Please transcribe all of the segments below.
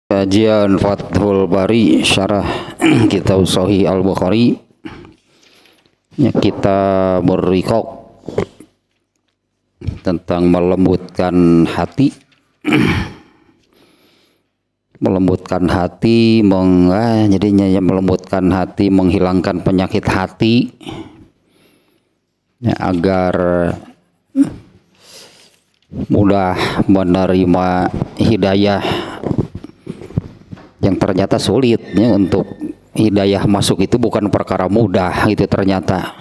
Kajian Fathul Bari Syarah Kitab Sahih Al-Bukhari ya, kita berrikok tentang melembutkan hati jadinya ya, melembutkan hati, menghilangkan penyakit hati ya, agar mudah menerima hidayah yang ternyata sulit ya, untuk hidayah masuk itu bukan perkara mudah itu ternyata.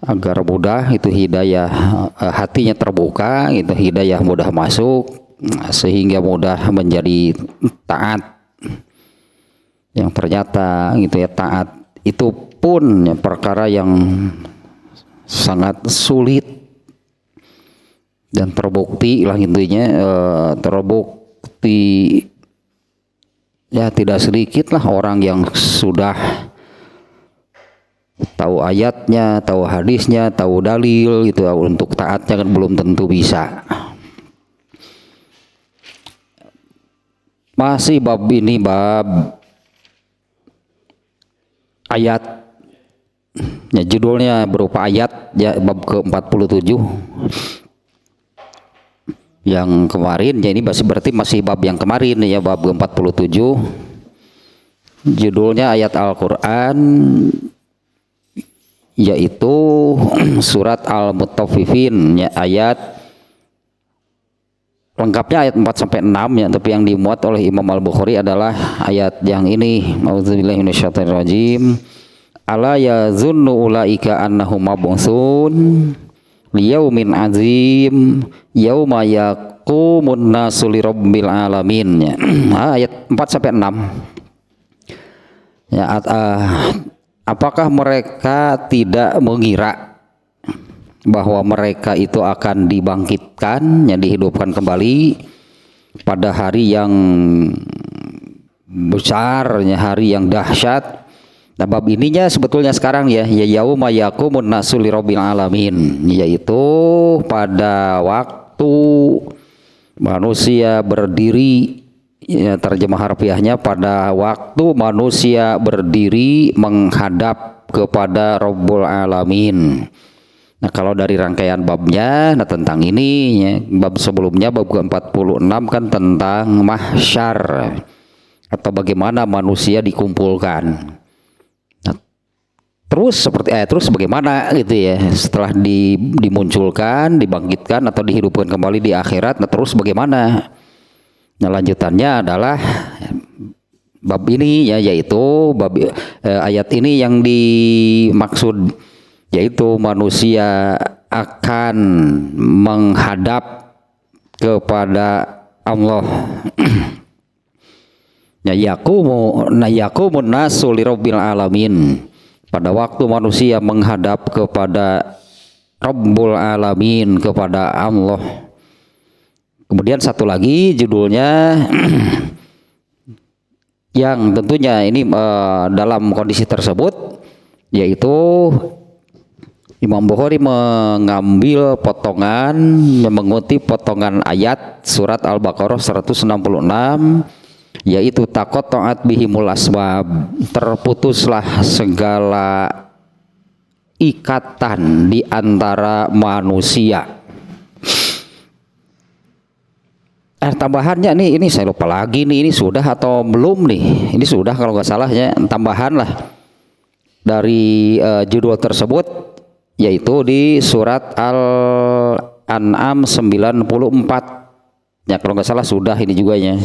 Agar mudah itu hidayah hatinya terbuka, itu hidayah mudah masuk sehingga mudah menjadi taat. Yang ternyata gitu ya, taat itu pun ya, perkara yang sangat sulit dan terbukti lah intinya, terbukti ya tidak sedikit lah orang yang sudah tahu ayatnya, tahu hadisnya, tahu dalil gitu, untuk taatnya kan belum tentu bisa. Masih bab ini bab ayat ya, judulnya berupa ayat ya, bab ke-47 yang kemarin ya, ini berarti masih bab yang kemarin ya, bab ke-47 judulnya ayat Al-Quran yaitu surat Al-Mutaffifin ya, ayat lengkapnya ayat 4-6 ya, tapi yang dimuat oleh Imam Al-Bukhari adalah ayat yang ini. Auzubillahi minasyaitonirrajim. Ala yazunnu ulaika annahum mab'utsun liyaumin azim yauma yaqumun nasu lirabbil alamin ya. Ayat 4-6 ya, apakah mereka tidak mengira bahwa mereka itu akan dibangkitkan, yang dihidupkan kembali pada hari yang besar, hari yang dahsyat. Nah, bab ininya sebetulnya sekarang ya, yauma yaqumun nasu lirabbil alamin, yaitu pada waktu manusia berdiri ya, terjemah harfiahnya pada waktu manusia berdiri menghadap kepada Rabbul Alamin. Nah, kalau dari rangkaian babnya, nah tentang ini ya, bab sebelumnya bab ke-46 kan tentang mahsyar atau bagaimana manusia dikumpulkan. Nah, terus bagaimana gitu ya, setelah dimunculkan, dibangkitkan atau dihidupkan kembali di akhirat, nah terus bagaimana? Nah, lanjutannya adalah bab ini ya, yaitu bab ayat ini yang dimaksud yaitu manusia akan menghadap kepada Allah. Ya, yaqumun nasu lirabbil alamin, pada waktu manusia menghadap kepada Rabbul Alamin, kepada Allah. Kemudian satu lagi judulnya yang tentunya ini dalam kondisi tersebut, yaitu Imam Bukhari mengambil potongan, mengutip potongan ayat surat Al-Baqarah 166, yaitu taqatta'at bihimul asbab, terputuslah segala ikatan di antara manusia. Tambahannya nih, ini saya lupa lagi nih, ini sudah atau belum nih? Ini sudah kalau nggak salah ya, tambahan lah dari judul tersebut, yaitu di surat Al-An'am 94 ya, kalau nggak salah sudah ini juga ya,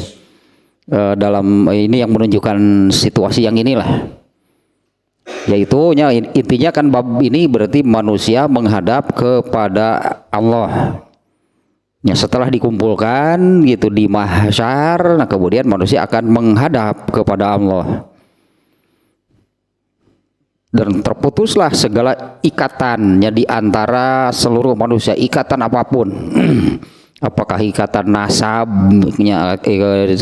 dalam ini yang menunjukkan situasi yang inilah, yaitu ya, intinya kan bab ini berarti manusia menghadap kepada Allah ya, setelah dikumpulkan gitu di mahsyar. Nah, kemudian manusia akan menghadap kepada Allah dan terputuslah segala ikatannya di antara seluruh manusia, ikatan apapun. Apakah ikatan nasabnya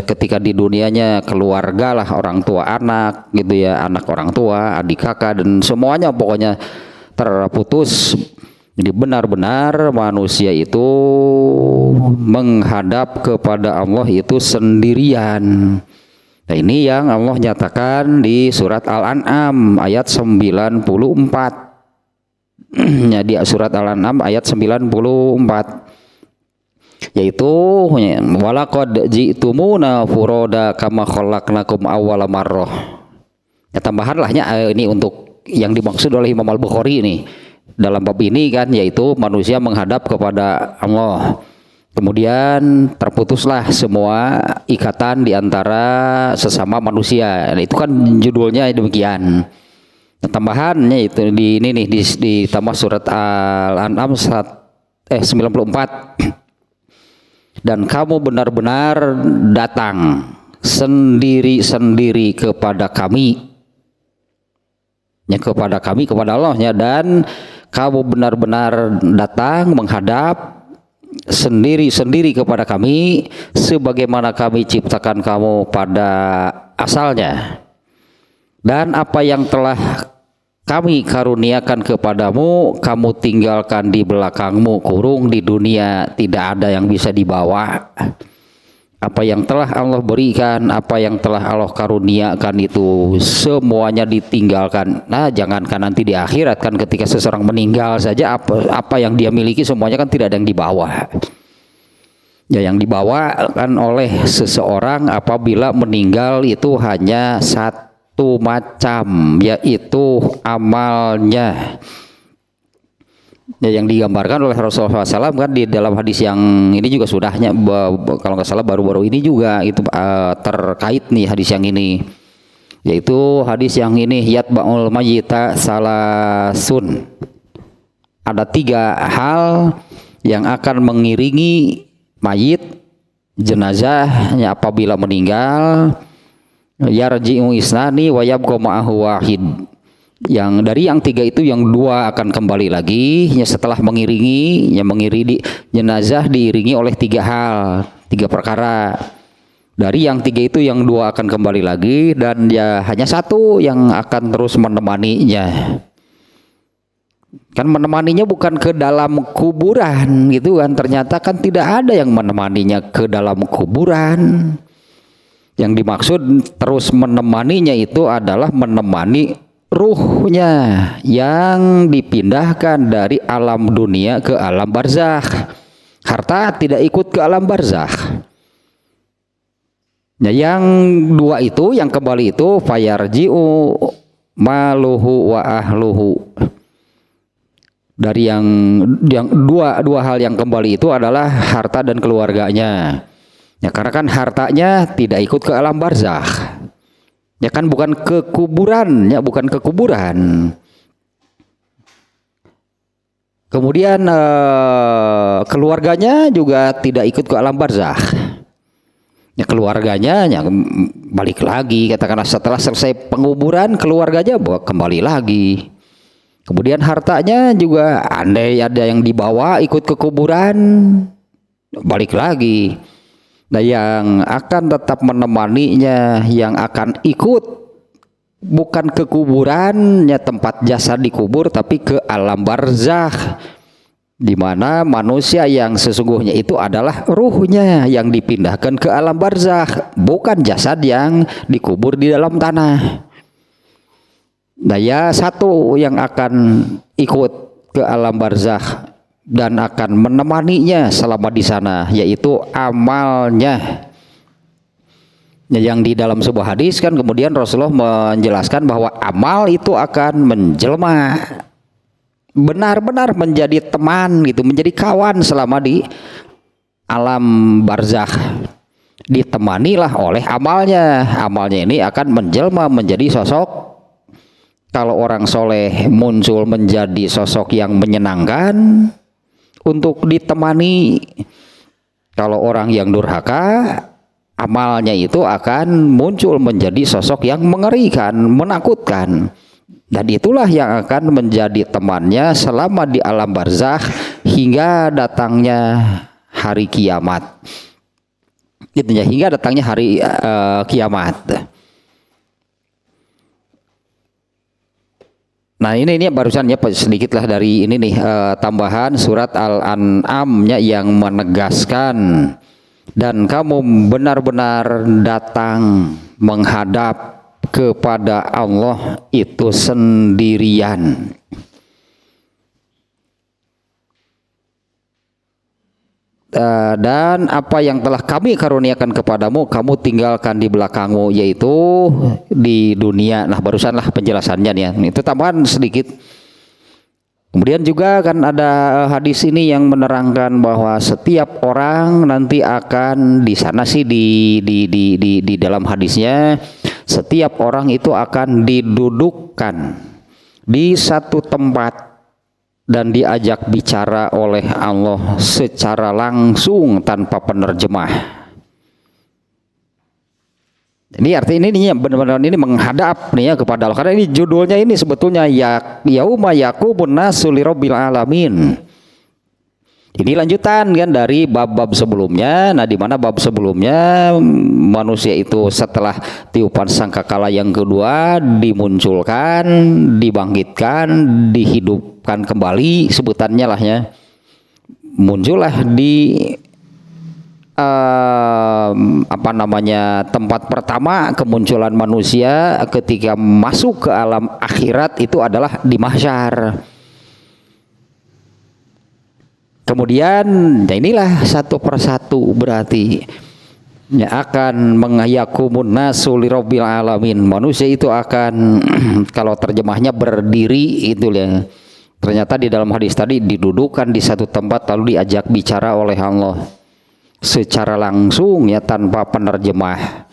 ketika di dunianya, keluarga lah, orang tua anak gitu ya, anak orang tua, adik kakak dan semuanya pokoknya terputus Jadi benar-benar manusia itu menghadap kepada Allah itu sendirian. Nah, ini yang Allah nyatakan di surat Al-An'am ayat 94. Ya, di surat Al-An'am ayat 94. Yaitu walaqad ji'tumuna furoda kama khalaqnakum awwala marrah. Ya, tambahan lahnya ini untuk yang dimaksud oleh Imam Al-Bukhari ini dalam bab ini kan, yaitu manusia menghadap kepada Allah. Kemudian terputuslah semua ikatan di antara sesama manusia. Nah, itu kan judulnya demikian. Nah, tambahannya itu di ini nih di tambah surat Al-An'am 94. Dan kamu benar-benar datang sendiri-sendiri kepada kami. Ya, kepada kami, kepada Allahnya, dan kamu benar-benar datang menghadap sendiri-sendiri kepada kami sebagaimana kami ciptakan kamu pada asalnya, dan apa yang telah kami karuniakan kepadamu kamu tinggalkan di belakangmu, kurung di dunia tidak ada yang bisa dibawa. Apa yang telah Allah berikan, apa yang telah Allah karuniakan itu semuanya ditinggalkan. Nah, jangankan nanti di akhirat kan, ketika seseorang meninggal saja apa yang dia miliki semuanya kan tidak ada yang dibawa. Ya, yang dibawa kan oleh seseorang apabila meninggal itu hanya satu macam, yaitu amalnya. Ya, yang digambarkan oleh Rasulullah SAW kan di dalam hadis yang ini juga sudahnya, kalau nggak salah baru-baru ini juga itu terkait nih hadis yang ini, yaitu hadis yang ini yatba'ul mayyita salasun. Ada 3 hal yang akan mengiringi mayit jenazahnya apabila meninggal. Yarji'u isnani wa yabqa ma'ahu wahid. Yang dari yang 3 itu yang 2 akan kembali lagi ya, setelah mengiringi jenazah diiringi oleh 3 hal, 3 perkara. Dari yang 3 itu yang 2 akan kembali lagi, dan ya hanya 1 yang akan terus menemaninya. Kan menemaninya bukan ke dalam kuburan gitu kan, ternyata kan tidak ada yang menemaninya ke dalam kuburan. Yang dimaksud terus menemaninya itu adalah menemani ruhnya yang dipindahkan dari alam dunia ke alam barzakh. Harta tidak ikut ke alam barzakh. Nah, yang 2 itu yang kembali itu fayarji'u maluhu wa ahluhu. Dari yang dua hal yang kembali itu adalah harta dan keluarganya. Ya, karena kan hartanya tidak ikut ke alam barzakh. Ya kan, bukan ke kuburan, ya bukan ke kuburan. Kemudian keluarganya juga tidak ikut ke alam barzakh. Ya, keluarganya ya balik lagi, katakanlah setelah selesai penguburan keluarganya kembali lagi. Kemudian hartanya juga andai ada yang dibawa ikut ke kuburan balik lagi. Nah, yang akan tetap menemaninya, yang akan ikut bukan ke kuburan, ya tempat jasad dikubur, tapi ke alam barzakh, di mana manusia yang sesungguhnya itu adalah ruhnya yang dipindahkan ke alam barzakh, bukan jasad yang dikubur di dalam tanah. Nah, ya 1 yang akan ikut ke alam barzakh dan akan menemaninya selama di sana, yaitu amalnya. Yang di dalam sebuah hadis kan kemudian Rasulullah menjelaskan bahwa amal itu akan menjelma benar-benar menjadi teman gitu, menjadi kawan selama di alam barzakh. Ditemanilah oleh amalnya. Amalnya ini akan menjelma menjadi sosok. Kalau orang soleh muncul menjadi sosok yang menyenangkan untuk ditemani. Kalau orang yang durhaka, amalnya itu akan muncul menjadi sosok yang mengerikan, menakutkan. Dan itulah yang akan menjadi temannya selama di alam barzakh hingga datangnya hari kiamat. Gitu ya, hingga datangnya hari kiamat. Nah ini barusan ya sedikit lah dari ini nih tambahan surat Al-An'am-nya yang menegaskan dan kamu benar-benar datang menghadap kepada Allah itu sendirian. Dan apa yang telah kami karuniakan kepadamu kamu tinggalkan di belakangmu, yaitu di dunia. Nah barusanlah penjelasannya nih ya. Itu tambahan sedikit. Kemudian juga kan ada hadis ini yang menerangkan bahwa setiap orang nanti akan di sana sih di dalam hadisnya setiap orang itu akan didudukkan di satu tempat dan diajak bicara oleh Allah secara langsung tanpa penerjemah. Ini artinya ini benar-benar ini menghadap nih ya kepada Allah. Karena ini judulnya ini sebetulnya yauma yaqumun nasu lirabbil alamin. Ini lanjutan kan dari bab-bab sebelumnya. Nah, di mana bab sebelumnya manusia itu setelah tiupan sangkakala yang kedua dimunculkan, dibangkitkan, dihidupkan kembali sebutannya lah ya. Muncullah di tempat pertama kemunculan manusia ketika masuk ke alam akhirat itu adalah di mahsyar. Kemudian ya inilah satu persatu berarti ya akan mengyakumun nasu lirabbil alamin. Manusia itu akan kalau terjemahnya berdiri itu ya. Ternyata di dalam hadis tadi didudukkan di satu tempat lalu diajak bicara oleh Allah secara langsung ya tanpa penerjemah.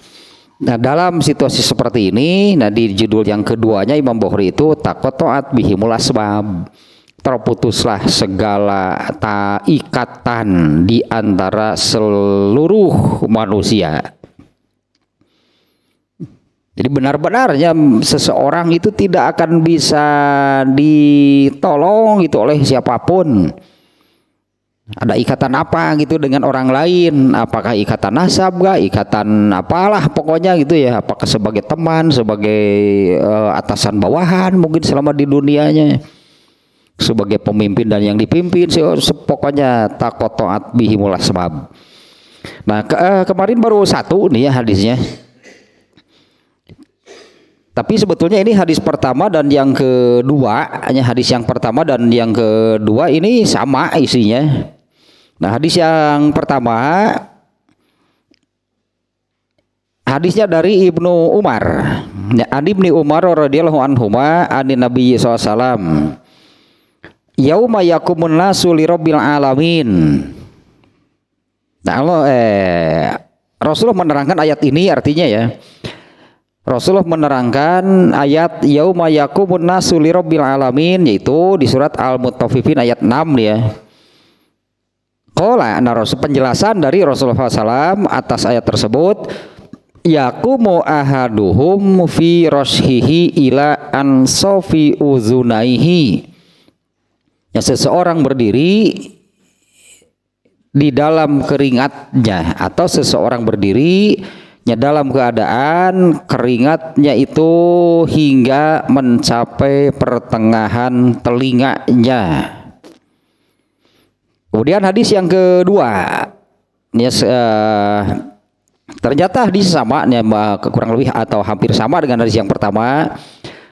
Nah dalam situasi seperti ini, nah di judul yang keduanya Imam Bukhari itu taqatta'at bihimul asbab. Terputuslah segala ikatan di antara seluruh manusia. Jadi benar-benarnya seseorang itu tidak akan bisa ditolong gitu oleh siapapun. Ada ikatan apa gitu dengan orang lain, apakah ikatan nasab gak, ikatan apalah pokoknya gitu ya, apakah sebagai teman, sebagai atasan bawahan mungkin selama di dunianya, sebagai pemimpin dan yang dipimpin, pokoknya taqatta'at bihimul asbab. Nah kemarin baru satu nih ya hadisnya, tapi sebetulnya ini hadis pertama dan yang kedua, hanya hadis yang pertama dan yang kedua ini sama isinya. Nah hadis yang pertama hadisnya dari Ibnu Umar, an Ibnu Umar radhiyallahu anhuma anin Nabi sallallahu alaihi wasallam yauma yaqumun nasu lirabbil alamin. Nah Rasulullah menerangkan ayat ini artinya ya. Rasulullah menerangkan ayat yauma yaqumun nasu lirabbil alamin yaitu di surat Al-Mutaffifin ayat 6 ya. Qala penjelasan dari Rasulullah SAW atas ayat tersebut, yaqumu ahaduhum fi rashhihi ila ansofi uzunaihi. Ya seseorang berdiri di dalam keringatnya atau seseorang berdiri dalam keadaan keringatnya itu hingga mencapai pertengahan telinganya. Kemudian hadis yang kedua, ya, ternyata hadis sama, ya, kurang lebih atau hampir sama dengan hadis yang pertama.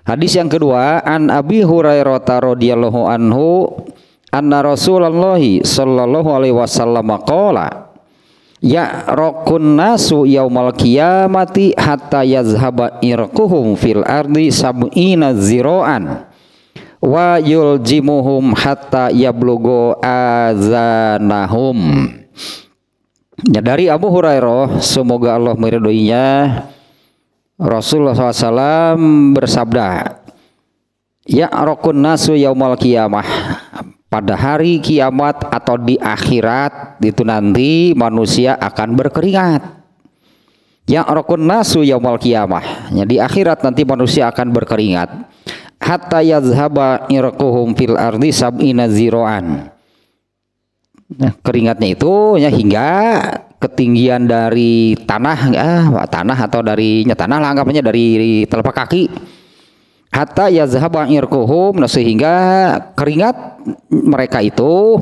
Hadis yang kedua, an Abi Hurairah radhiyallahu anhu, anna Rasulullah sallallahu alaihi wasallam qala ya raqun nasu yaumal qiyamati hatta yazhaba irquhum fil ardi sab'ina zira'an wa yuljimuhum hatta yablughu azanahum. Ya, dari Abu Hurairah semoga Allah meridhoinya, Rasulullah SAW bersabda, ya raqun nasu yaumal qiyamah, pada hari kiamat atau di akhirat itu nanti manusia akan berkeringat. Ya raqun nasu yaumal qiyamah, ya, di akhirat nanti manusia akan berkeringat. Hatta yazhaba irquhum fil ardi sab'ina zira'an. Nah, keringatnya itu ya hingga ketinggian dari tanah, tanah atau dari tanah lah anggapannya dari telapak kaki hatta yazhaba irquhum, nah sehingga keringat mereka itu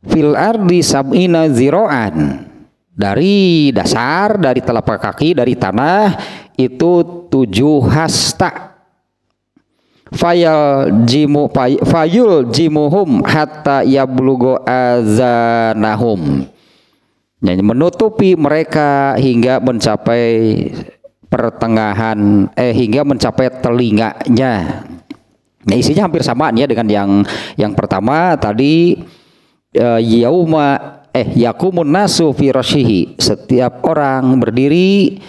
fil ardi sab'ina ziro'an, dari dasar, dari telapak kaki, dari tanah itu 7 hasta. Fayul jimuhum hatta yablugo azanahum, menutupi mereka hingga mencapai pertengahan hingga mencapai telinganya. Nah, isinya hampir sama ya dengan yang pertama tadi. Yakumun nasu fi rasyihi, setiap orang berdiri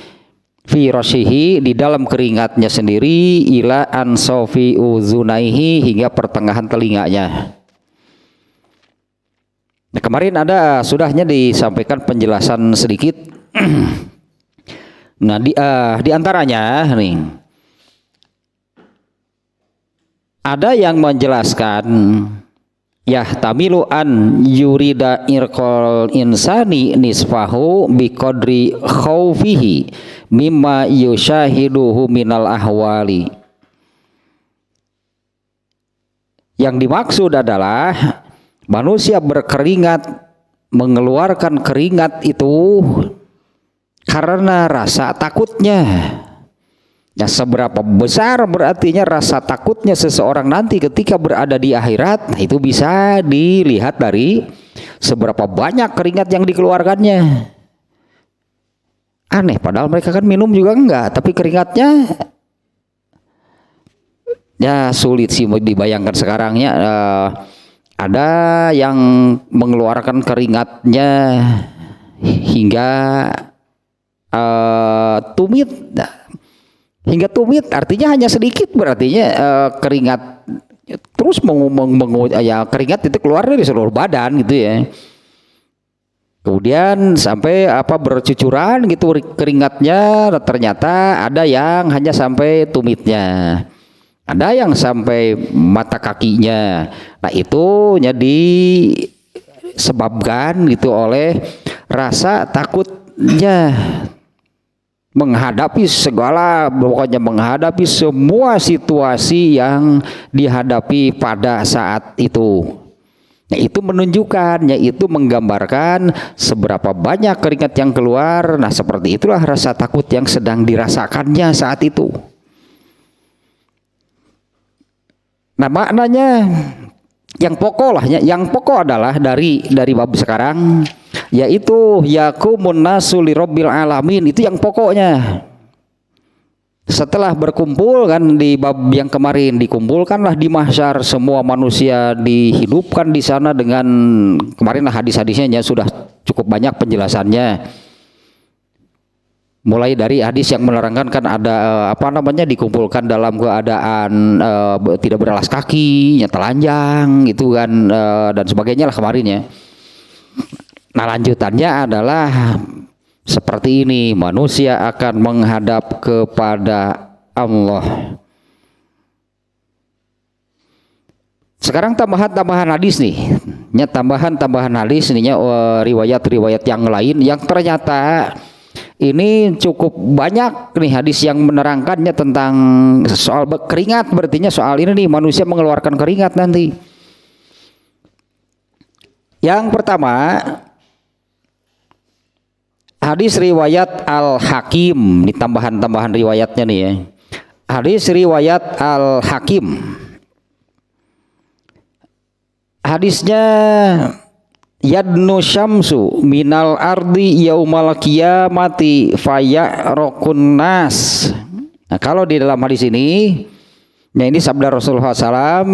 fi rasyihi, di dalam keringatnya sendiri, ila ansofi uzunaihi, hingga pertengahan telinganya. Nah, kemarin sudahnya disampaikan penjelasan sedikit. Nah, di antaranya nih ada yang menjelaskan yahtamilu an yurida irqal insani nisfahu biqadri khaufihi mimma yushahiduhu minal ahwali. Yang dimaksud adalah manusia berkeringat, mengeluarkan keringat itu karena rasa takutnya. Ya, seberapa besar berartinya rasa takutnya seseorang nanti ketika berada di akhirat, nah itu bisa dilihat dari seberapa banyak keringat yang dikeluarkannya. Aneh, padahal mereka kan minum juga enggak, tapi keringatnya ya sulit sih dibayangkan sekarang ya. Ada yang mengeluarkan keringatnya hingga tumit. Hingga tumit artinya hanya sedikit, berartinya keringat terus ya keringat itu keluar dari seluruh badan gitu ya. Kemudian sampai bercucuran gitu keringatnya, ternyata ada yang hanya sampai tumitnya. Ada yang sampai mata kakinya. Nah, itu disebabkan gitu oleh rasa takutnya menghadapi segala, pokoknya menghadapi semua situasi yang dihadapi pada saat itu. Nah, itu menunjukkan, yaitu menggambarkan seberapa banyak keringat yang keluar. Nah, seperti itulah rasa takut yang sedang dirasakannya saat itu. Nah, maknanya yang pokok lah, yang pokok adalah dari bab sekarang, yaitu yakumun nasu li rabbil alamin, itu yang pokoknya. Setelah berkumpul kan di bab yang kemarin, dikumpulkanlah di mahsyar semua manusia, dihidupkan di sana dengan, kemarinlah hadis-hadisnya sudah cukup banyak penjelasannya. Mulai dari hadis yang menerangkan kan ada dikumpulkan dalam keadaan tidak beralas kaki, telanjang gitu kan, dan sebagainya lah kemarin ya. Nah, lanjutannya adalah seperti ini, manusia akan menghadap kepada Allah. Sekarang tambahan hadis nih, tambahan hadis ininya, riwayat-riwayat yang lain yang ternyata ini cukup banyak nih hadis yang menerangkannya tentang soal keringat, berartinya soal ini nih, manusia mengeluarkan keringat nanti. Yang pertama, hadis riwayat Al-Hakim, ini tambahan riwayatnya nih ya. Hadis riwayat Al-Hakim. Hadisnya yadnu syamsu minal ardi yaumal qiyamati fayarokun nas. Nah, kalau di dalam hadis ini, ya ini sabda Rasulullah SAW.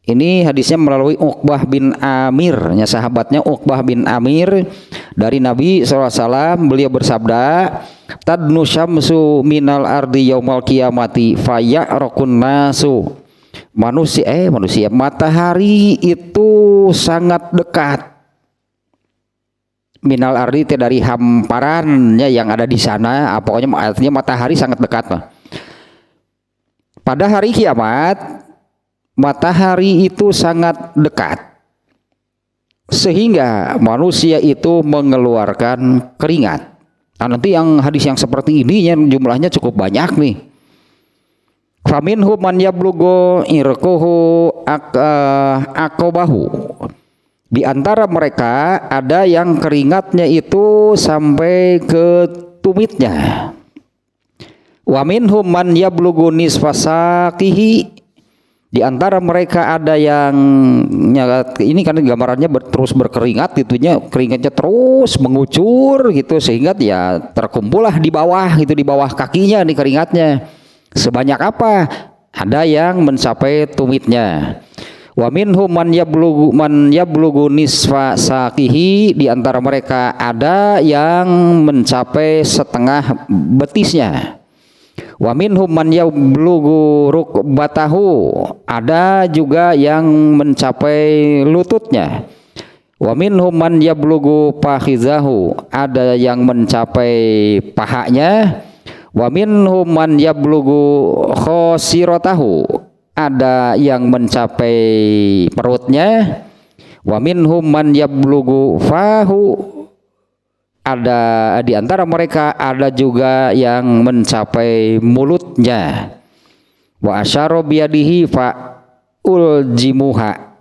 Ini hadisnya melalui Uqbah bin Amir, ya sahabatnya Uqbah bin Amir, dari Nabi SAW. Beliau bersabda, tadnu syamsu minal ardi yaumal qiyamati fayarokun nasu. Manusia, matahari itu sangat dekat. Minal ardi itu dari hamparannya yang ada di sana, pokoknya artinya matahari sangat dekat. Pada hari kiamat, matahari itu sangat dekat, sehingga manusia itu mengeluarkan keringat. Nah, nanti yang hadis yang seperti ini yang jumlahnya cukup banyak nih. Faminhum man yablughu irquhu aqabahu. Di antara mereka ada yang keringatnya itu sampai ke tumitnya. Wa minhum man yablughu nisfasaqihi. Di antara mereka ada yang ini kan gambarannya terus berkeringat gitunya, keringatnya terus mengucur gitu sehingga ya terkumpullah di bawah gitu, di bawah kakinya nih keringatnya. Sebanyak apa? Ada yang mencapai tumitnya. Wa minhum man yablughu nisfa saqihi. Di antara mereka ada yang mencapai setengah betisnya. Wa minhum man yablughu rukbatahu. Ada juga yang mencapai lututnya. Wa minhum man yablughu fakhizahu. Ada yang mencapai pahanya. Wa minhum man yablughu khosiratahu. Ada yang mencapai perutnya. Wa minhum man yablughu fahu. Ada di antara mereka ada juga yang mencapai mulutnya. Wa asyara biyadihi fa'ul jimuha.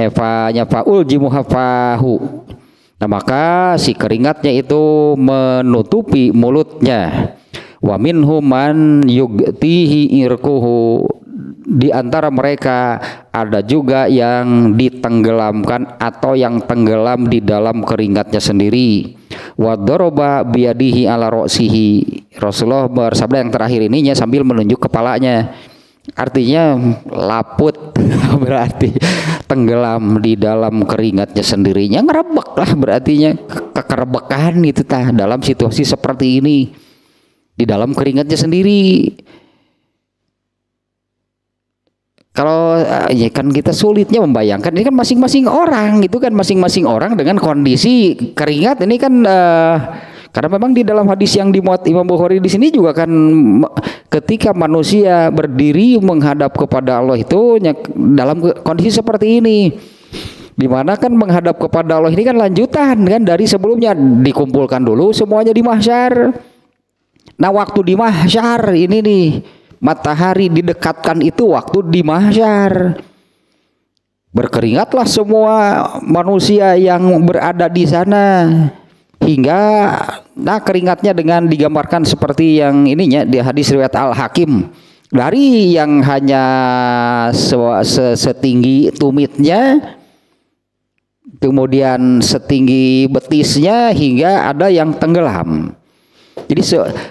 Fa'ul jimuha fahu. Nah, maka si keringatnya itu menutupi mulutnya. Wa minhum man yugtihi irquhu. Di antara mereka ada juga yang ditenggelamkan atau yang tenggelam di dalam keringatnya sendiri. Wa daraba biyadihi ala ra'sihi. Rasulullah bersabda yang terakhir ininya sambil menunjuk kepalanya. Artinya laput berarti tenggelam di dalam keringatnya sendirinya, ngerebek lah berartinya kekerebekan itu tah dalam situasi seperti ini di dalam keringatnya sendiri. Kalau ya kan kita sulitnya membayangkan ini kan masing-masing orang gitu kan, masing-masing orang dengan kondisi keringat ini kan karena memang di dalam hadis yang dimuat Imam Bukhari di sini juga kan ketika manusia berdiri menghadap kepada Allah itu dalam kondisi seperti ini, di mana kan menghadap kepada Allah ini kan lanjutan kan dari sebelumnya, dikumpulkan dulu semuanya di mahsyar. Nah, waktu di mahsyar ini nih matahari didekatkan itu waktu di mahsyar. Berkeringatlah semua manusia yang berada di sana hingga keringatnya dengan digambarkan seperti yang ininya di hadis riwayat Al-Hakim, dari yang hanya setinggi tumitnya, kemudian setinggi betisnya, hingga ada yang tenggelam. Jadi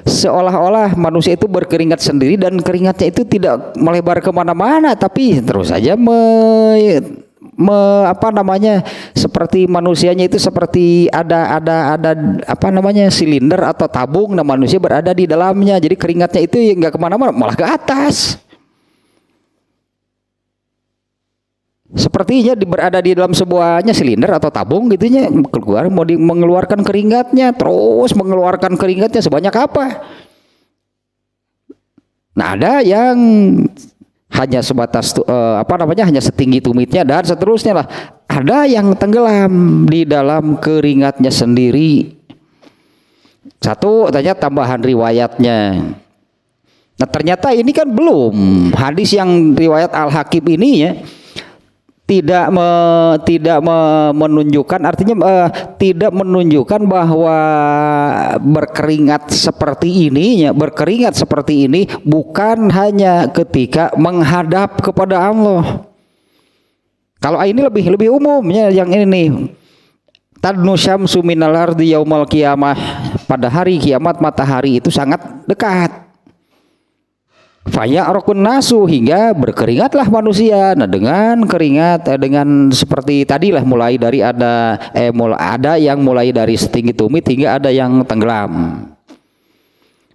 seolah-olah manusia itu berkeringat sendiri dan keringatnya itu tidak melebar kemana-mana, tapi terus saja seperti manusianya itu seperti ada silinder atau tabung, nah manusia berada di dalamnya. Jadi keringatnya itu nggak kemana-mana, malah ke atas. Sepertinya berada di dalam sebuahnya silinder atau tabung gitunya, keluar mau mengeluarkan keringatnya, terus mengeluarkan keringatnya sebanyak apa. Nah, ada yang hanya sebatas hanya setinggi tumitnya dan seterusnya lah. Ada yang tenggelam di dalam keringatnya sendiri. Satu tanya tambahan riwayatnya. Nah, ternyata ini kan belum hadis yang riwayat Al-Hakim ini ya. Tidak menunjukkan, artinya tidak menunjukkan bahwa berkeringat seperti ini ya, berkeringat seperti ini bukan hanya ketika menghadap kepada Allah. Kalau ini lebih umumnya yang ini nih. Tadnu syamsu minal ardi yaumal qiyamah. Pada hari kiamat matahari itu sangat dekat. Faya'raqun nasu, hingga berkeringatlah manusia. Nah, dengan keringat dengan seperti tadilah, mulai dari ada yang mulai dari setinggi tumit hingga ada yang tenggelam.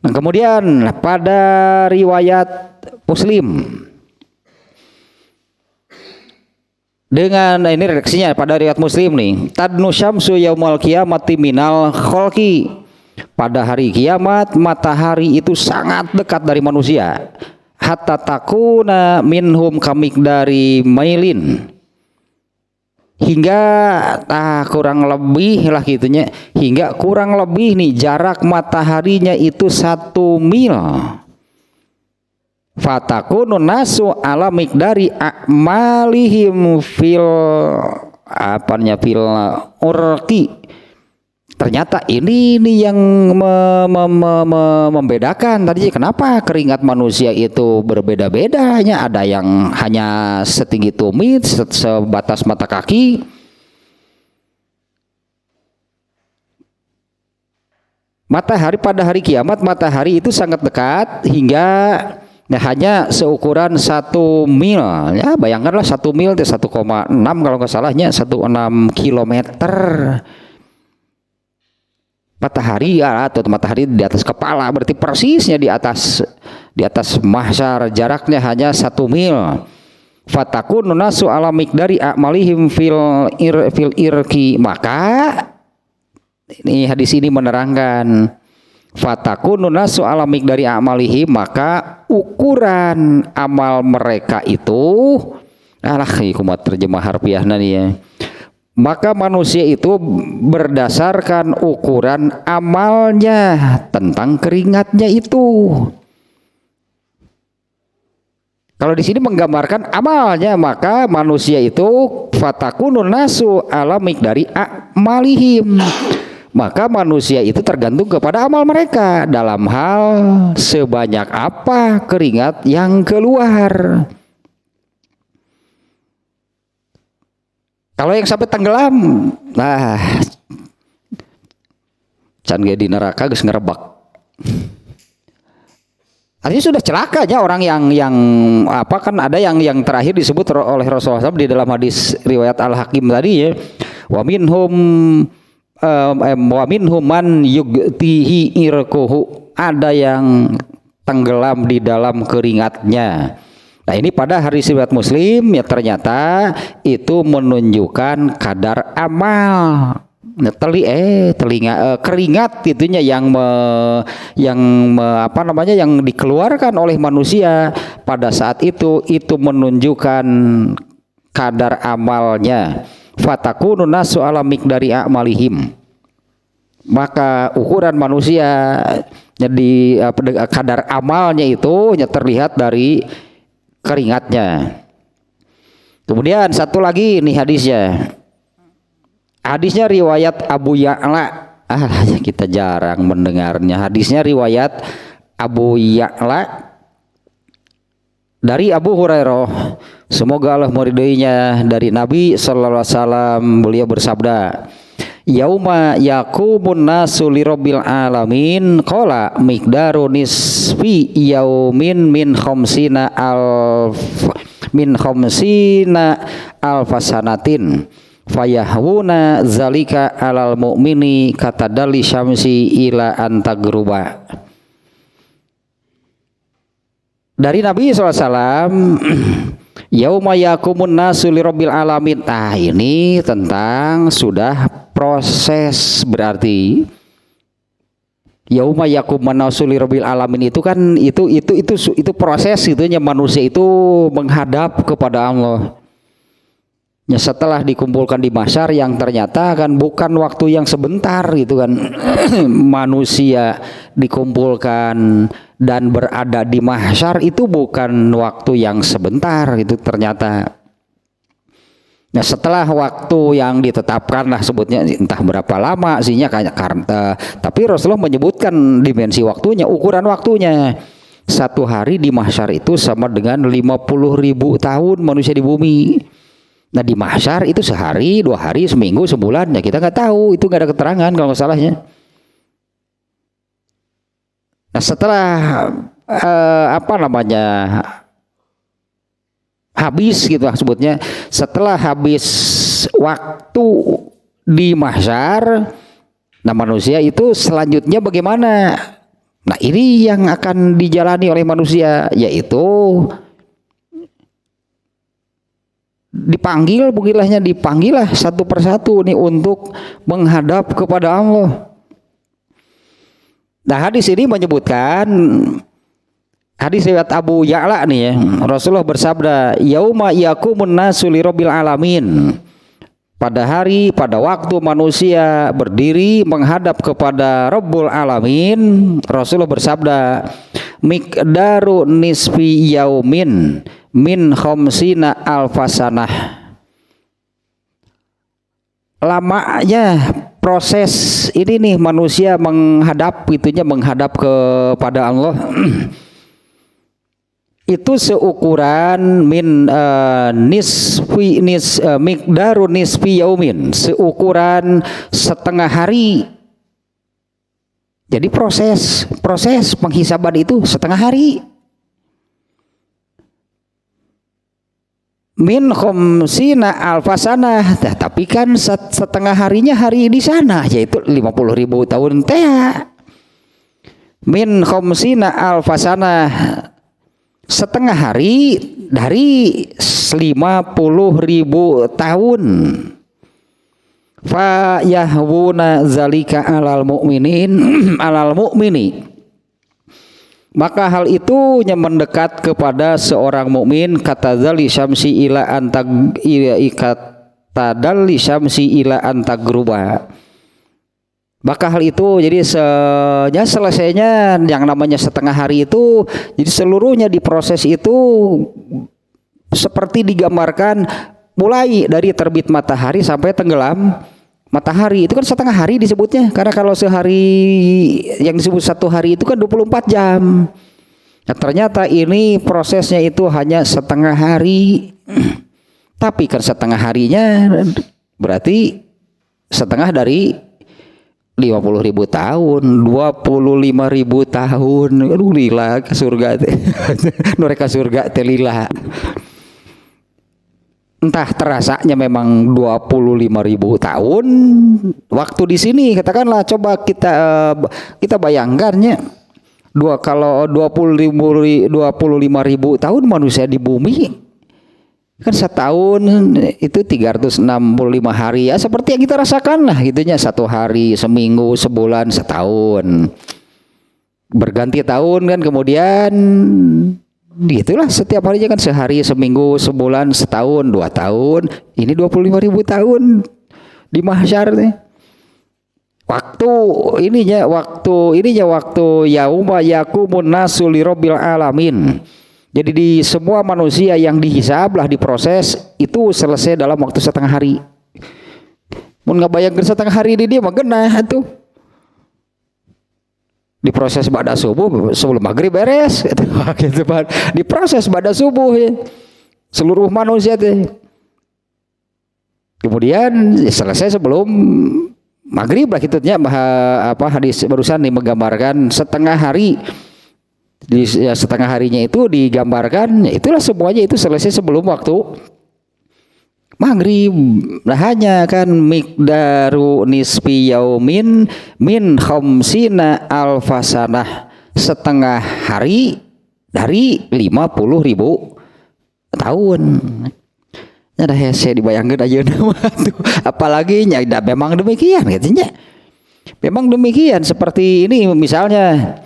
Nah, kemudian pada riwayat Muslim dengan ini redaksinya pada riwayat Muslim nih, tadnu syamsu yaumal qiyamati minal khalqi. Pada hari kiamat matahari itu sangat dekat dari manusia. Hatta takuna minhum kamikdari mailin. Hingga kurang lebih lah gitunya. Hingga kurang lebih nih jarak mataharinya itu 1 mil. Fatakunu nasu ala miqdari a'malihim fil apanya fil urqi. Ternyata ini yang membedakan tadi, kenapa keringat manusia itu berbeda-bedanya. Ada yang hanya setinggi tumit, sebatas mata kaki. Matahari pada hari kiamat, matahari itu sangat dekat hingga hanya seukuran 1 mil. Ya bayangkanlah 1 mil itu 1,6 kalau nggak salahnya, 1,6 kilometer. Matahari ya, atau matahari di atas kepala, berarti persisnya di atas mahsyar, jaraknya hanya 1 mil. Fatakun nasu ala miqdari a'malihim fil irki. Maka ini hadis ini menerangkan fatakun nasu ala miqdari a'malihim, maka ukuran amal mereka itu kumat terjemah harfiahna nih ya. Maka manusia itu berdasarkan ukuran amalnya tentang keringatnya itu. Kalau di sini menggambarkan amalnya, maka manusia itu fatakunun nasu ala miqdari a'malihim. Maka manusia itu tergantung kepada amal mereka dalam hal sebanyak apa keringat yang keluar. Kalau yang sampai tenggelam, nah, can ge di neraka geus ngerebak. Artinya sudah celakanya orang yang apa, kan ada yang terakhir disebut oleh Rasulullah SAW di dalam hadis riwayat Al-Hakim tadi ya. Wa minhum man yugtihi irkuhu. Ada yang tenggelam di dalam keringatnya. Nah ini pada hadis riwayat Muslim ya, ternyata itu menunjukkan kadar amal. Nah, keringat itunya yang dikeluarkan oleh manusia pada saat itu menunjukkan kadar amalnya. Fatakunu nasu ala miqdari a'malihim. Maka ukuran manusia jadi kadar amalnya itu terlihat dari keringatnya. Kemudian satu lagi nih hadisnya. Hadisnya riwayat Abu Ya'la. Kita jarang mendengarnya. Hadisnya riwayat Abu Ya'la dari Abu Hurairah. Semoga Allah meridhoinya, dari Nabi sallallahu alaihi wasallam, beliau bersabda, yauma yaqumun nasu lirabbil alamin qala miqdaru nisfi yaumin min khamsina alfasanatin fayahwuna zalika alal mu'mini katadali syamsi ila antagruba. Dari Nabi SAW, yauma yaqumun nasu lirabbil alamin. Ini tentang sudah proses, berarti yauma yaqumun nasu lirabbil alamin itu kan itu proses itunya manusia itu menghadap kepada Allah. Ya, setelah dikumpulkan di mahsyar yang ternyata kan bukan waktu yang sebentar gitu kan. Manusia dikumpulkan dan berada di mahsyar itu bukan waktu yang sebentar itu ternyata. Nah setelah waktu yang ditetapkan lah sebutnya entah berapa lama sihnya tapi Rasulullah menyebutkan dimensi waktunya, ukuran waktunya. 1 hari di mahsyar itu sama dengan 50.000 tahun manusia di bumi. Nah di mahsyar itu sehari, 2 hari, seminggu, sebulan, ya kita nggak tahu, itu nggak ada keterangan kalau nggak salahnya. Nah setelah habis gitu sebutnya, setelah habis waktu di mahsyar, nah manusia itu selanjutnya bagaimana? Nah ini yang akan dijalani oleh manusia, yaitu dipanggillah satu persatu nih untuk menghadap kepada Allah. Nah hadis ini menyebutkan, hadis riwayat Abu Ya'la nih ya, Rasulullah bersabda, yauma yaqumun nasu lirabbil alamin. Pada waktu manusia berdiri menghadap kepada Rabbul Alamin, Rasulullah bersabda, miqdaru nisfi yaumin min khamsina alfasanah. Lamanya proses ini nih manusia menghadap kepada Allah itu seukuran miqdaru nisfi yaumin, seukuran setengah hari. Jadi proses penghisaban itu setengah hari. Min khamsina alfasanah, tapi kan setengah harinya hari di sana, yaitu 50.000 tahun teh. Min khamsina alfasanah, setengah hari dari 50.000 tahun. Fa yahwuna zalika alal mu'mini, maka hal itu mendekat kepada seorang mukmin. Kata dzali syamsi ila antagruba. Maka hal itu jadi selesainya yang namanya setengah hari itu, jadi seluruhnya diproses itu seperti digambarkan mulai dari terbit matahari sampai tenggelam matahari. Itu kan setengah hari disebutnya, karena kalau sehari yang disebut satu hari itu kan 24 jam. Nah, ternyata ini prosesnya itu hanya setengah hari. Tapi kan setengah harinya berarti setengah dari 50.000 tahun, 25.000 tahun. Aduh, lila ke surga teh. Mereka surga teh lila. Entah terasanya memang 25.000 tahun waktu di sini, katakanlah, coba kita bayangkannya, kalau 25.000 tahun manusia di bumi kan setahun itu 365 hari, ya seperti yang kita rasakan lah gitunya, satu hari, seminggu, sebulan, setahun, berganti tahun kan, kemudian gitulah setiap harinya kan, sehari, seminggu, sebulan, setahun, 2 tahun. Ini 25.000 tahun di mahsyar nih. Waktu yauma yaqumun nasu lirabbil alamin. Jadi di semua manusia yang dihisab lah, diproses itu selesai dalam waktu setengah hari. Mun ngabayangkeun setengah hari di dia mah geunah atuh. Diproses pada subuh, sebelum maghrib beres gitu. Diproses pada subuh ya, seluruh manusia teh. Kemudian selesai sebelum maghrib lah gitu nya. Hadis barusan nih menggambarkan setengah hari. Setengah harinya itu digambarkan, itulah semuanya itu selesai sebelum waktu maghrib. Nah, hanya kan miqdaru nisfi yaumin min khamsina alfasanah, setengah hari dari 50.000 tahun. Nah, hese dibayangkeun ayeuna tuh, apalagi nya memang demikian katanya. Memang demikian, seperti ini misalnya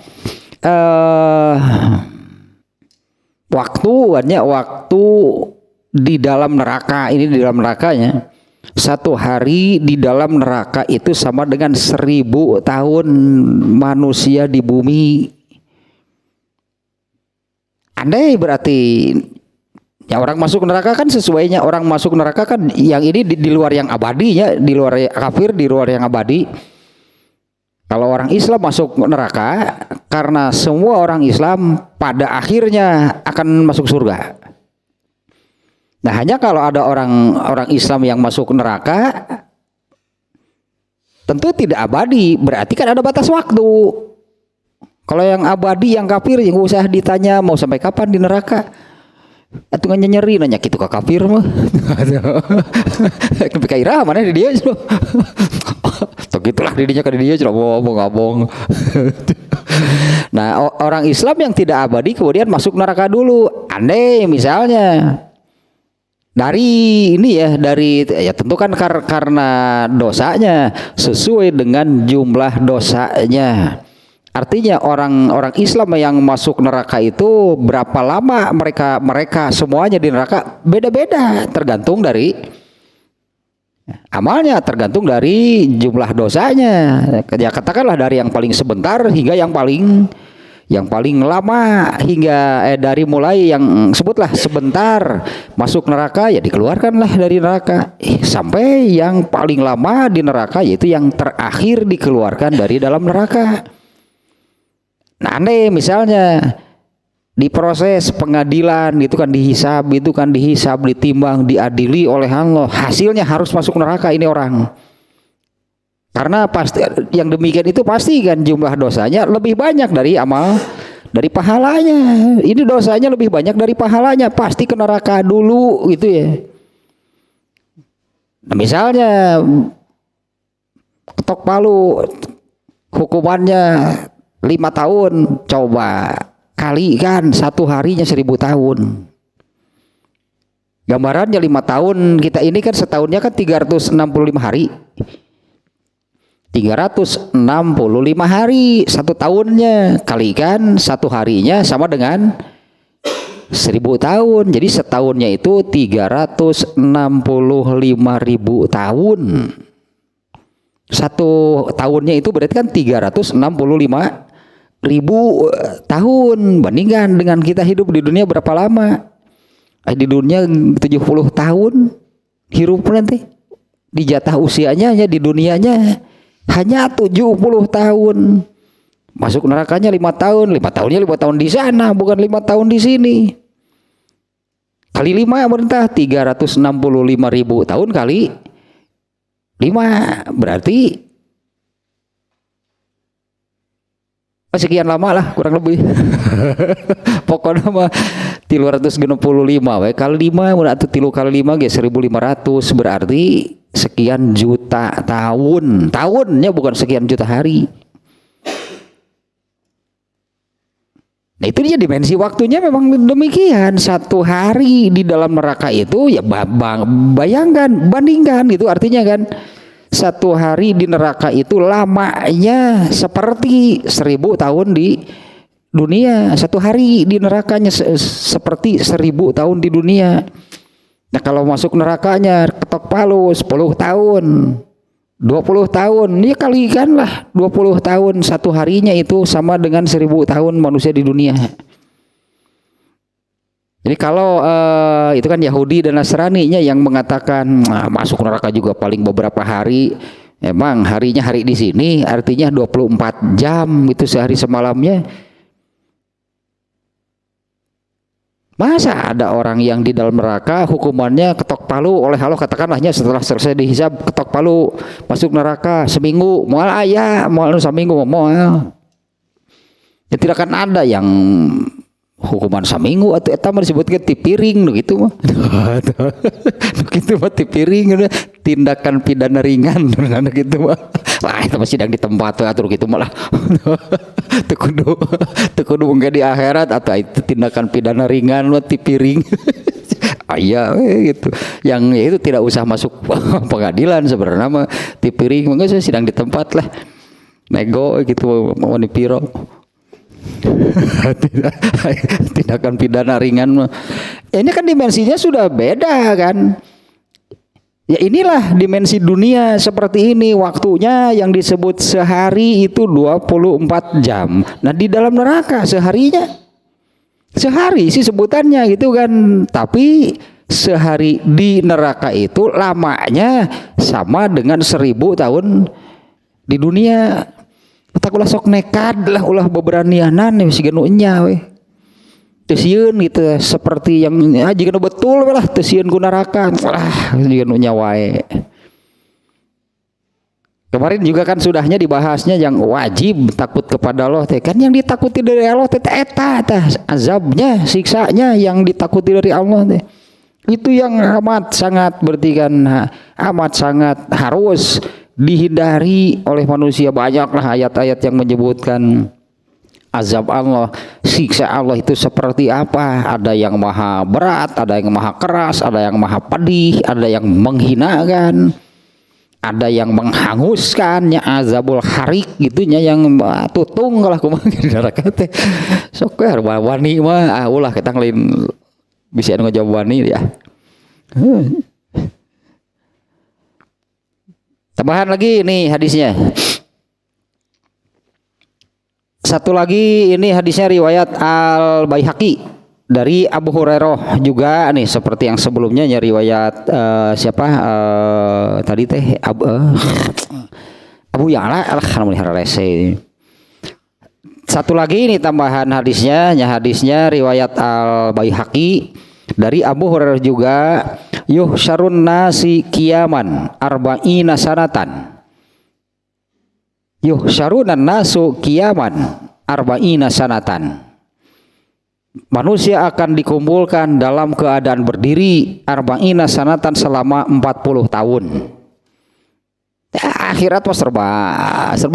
waktu di dalam neraka, ini di dalam nerakanya, satu hari di dalam neraka itu sama dengan 1000 tahun manusia di bumi. Andai berarti ya orang masuk neraka kan sesuainya, orang masuk neraka kan yang ini di luar yang abadinya, di luar kafir, di luar yang abadi. Kalau orang Islam masuk neraka karena semua orang Islam pada akhirnya akan masuk surga. Nah, hanya kalau ada orang Islam yang masuk neraka tentu tidak abadi, berarti kan ada batas waktu. Kalau yang abadi, yang kafir, yang usah ditanya mau sampai kapan di neraka. Atuh nyeri nanya kitu ka kafir mah. Kepi ira mana di dia. Tok gitulah didinya ka dia cenah ngomong. Nah, orang Islam yang tidak abadi kemudian masuk neraka dulu. Andai misalnya dari tentu kan karena dosanya sesuai dengan jumlah dosanya. Artinya orang Islam yang masuk neraka itu berapa lama mereka semuanya di neraka beda-beda, tergantung dari amalnya, tergantung dari jumlah dosanya. Ya katakanlah dari yang paling sebentar hingga yang paling Yang paling lama hingga dari mulai yang sebutlah sebentar masuk neraka ya dikeluarkanlah dari neraka, sampai yang paling lama di neraka yaitu yang terakhir dikeluarkan dari dalam neraka. Nah, aneh misalnya di proses pengadilan itu kan dihisab, ditimbang, diadili oleh Allah, hasilnya harus masuk neraka ini orang. Karena pasti yang demikian itu pasti kan jumlah dosanya lebih banyak dari amal, dari pahalanya. Ini dosanya lebih banyak dari pahalanya, pasti ke neraka dulu gitu ya. Nah, misalnya ketok palu hukumannya 5 tahun, coba kalikan 1 harinya 1000 tahun. Gambarannya 5 tahun, kita ini kan setahunnya kan 365 hari. 365 hari 1 tahunnya, kalikan 1 harinya sama dengan 1000 tahun. Jadi setahunnya itu 365.000 tahun. 1 tahunnya itu berarti kan 365.000 tahun. Bandingkan dengan kita hidup di dunia berapa lama? Di dunia 70 tahun hirup nanti. Di jatah usianya ya di dunianya hanya 70 tahun. Masuk nerakanya 5 tahun. 5 tahunnya 5 tahun di sana, bukan 5 tahun di sini. Kali 5 berarti 365.000 tahun kali 5 berarti sekian lama lah kurang lebih. Pokoknya mah 365 we kali 5 berarti 3 kali 5 ge 1500 berarti sekian juta tahun. Tahunnya bukan sekian juta hari. Nah itu dia dimensi waktunya memang demikian. 1 hari di dalam neraka itu ya bayangkan, bandingkan gitu artinya kan. 1 hari di neraka itu lamanya seperti 1000 tahun di dunia. 1 hari di nerakanya seperti 1000 tahun di dunia. Nah kalau masuk nerakanya ketok palu 10 tahun 20 tahun ya kalikanlah 20 tahun 1 harinya itu sama dengan 1000 tahun manusia di dunia. Jadi kalau itu kan Yahudi dan Nasraninya yang mengatakan masuk neraka juga paling beberapa hari. Emang harinya hari di sini artinya 24 jam itu sehari semalamnya. Masa ada orang yang di dalam neraka hukumannya ketok palu oleh Allah, katakanlahnya setelah selesai dihisab ketok palu masuk neraka seminggu, moal ayah, moal seminggu, moal. Ya tidak akan ada yang hukuman seminggu atau eta mah disebutkeun ti piring nu kitu mah. Nu kitu mah ti piring tindakan pidana ringan nu kitu mah. Lah eta mah sidang di tempat atur kitu mah lah. Teu kudu engke di akhirat atau itu tindakan pidana ringan mah ti piring. Aya gitu. Yang itu tidak usah masuk pengadilan sebenarnya mah ti piring mah sidang di tempat lah. Nego gitu mau dipiro. Tindakan pidana ringan. Ya ini kan dimensinya sudah beda kan. Ya inilah dimensi dunia seperti ini. Waktunya yang disebut sehari itu 24 jam. Nah di dalam neraka seharinya sehari sih sebutannya gitu kan. Tapi sehari di neraka itu lamanya sama dengan 1000 tahun di dunia. Tak ulah sok nekat lah ulah beberanianan nih siga nu enya we. Teu sieun gitu seperti yang jika betul we lah teu sieun ku neraka. Lah siga nu nya wae. Kemarin juga kan sudahnya dibahasnya yang wajib takut kepada Allah teh. Kan yang ditakuti dari Allah teh eta azabnya, siksanya yang ditakuti dari Allah teh. Itu yang amat sangat berarti kan amat sangat harus dihindari oleh manusia. Banyaklah ayat-ayat yang menyebutkan azab Allah, siksa Allah itu seperti apa. Ada yang maha berat, ada yang maha keras, ada yang maha pedih, ada yang menghinakan, ada yang menghanguskan, ya azabul harik gitunya yang tutung lah kumaha di neraka teh. Sok we wani mah ulah kita lain bisa ngejawab wani ya. Tambahan lagi nih hadisnya. Satu lagi ini hadisnya riwayat Al Baihaqi dari Abu Hurairah juga nih seperti yang sebelumnya riwayat siapa tadi teh Abu Ya'la alhamdulillah. Satu lagi ini tambahan hadisnya riwayat Al Baihaqi dari Abu Hurairah juga, yuhsyarun nasi kiaman arba'ina sanatan. Yuhsyarun nasu kiaman arba'ina sanatan. Manusia akan dikumpulkan dalam keadaan berdiri arba'ina sanatan selama 40 tahun. Akhirat mas serba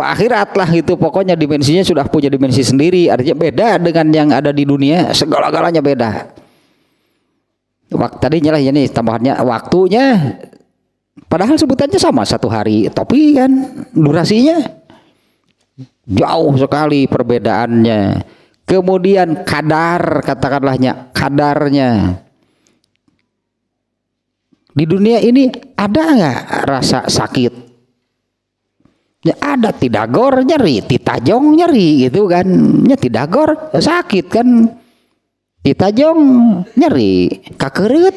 akhirat lah gitu, pokoknya dimensinya sudah punya dimensi sendiri, artinya beda dengan yang ada di dunia, segala-galanya beda. Tadinya lah ini tambahannya waktunya, padahal sebutannya sama 1 hari, tapi kan durasinya jauh sekali perbedaannya. Kemudian katakanlahnya kadarnya. Di dunia ini ada nggak rasa sakit? Ya ada, tidagor nyeri, titajong nyeri gitu kan. Ya tidagor sakit kan. Titajong nyeri, kakerut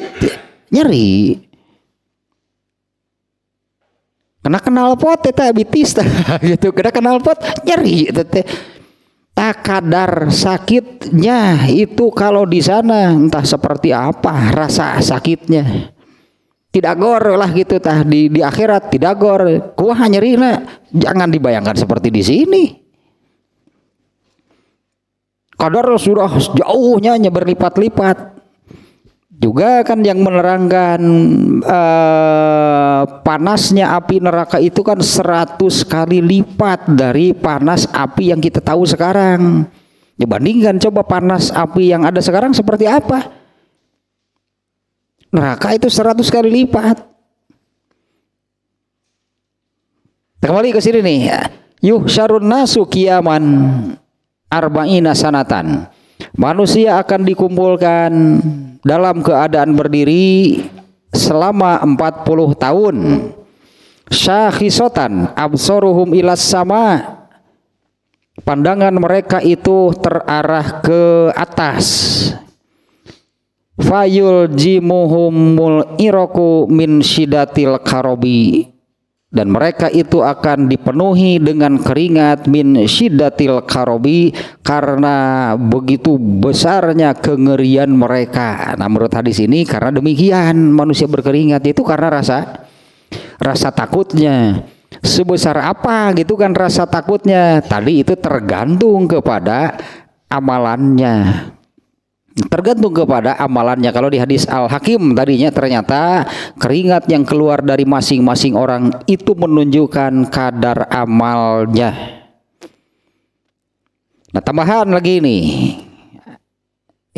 nyeri. Kena knalpot eta bitis gitu, kena knalpot nyeri teh. Tak kadar sakitnya itu kalau di sana entah seperti apa rasa sakitnya. Tidak gor lah gitu tah di akhirat tidak gor, kuah nyerina jangan dibayangkan seperti di sini. Kadar sudah jauhnya berlipat-lipat. Juga kan yang menerangkan panasnya api neraka itu kan 100 kali lipat dari panas api yang kita tahu sekarang. Dibandingkan coba panas api yang ada sekarang seperti apa? Neraka itu 100 kali lipat. Kembali ke sini nih. Yuhsyarun nasu kiaman arba'ina sanatan. Manusia akan dikumpulkan dalam keadaan berdiri selama 40 tahun. Syakhisotan absaruhum ilas sama. Pandangan mereka itu terarah ke atas. Fayul jimuhumul iraku min syidatil karobi, dan mereka itu akan dipenuhi dengan keringat min syidatil karobi karena begitu besarnya kengerian mereka. Nah menurut hadis ini karena demikian manusia berkeringat itu karena rasa takutnya. Sebesar apa gitu kan rasa takutnya, tadi itu tergantung kepada amalannya. Tergantung kepada amalannya. Kalau di hadis Al-Hakim tadinya ternyata keringat yang keluar dari masing-masing orang itu menunjukkan kadar amalnya. Nah tambahan lagi nih,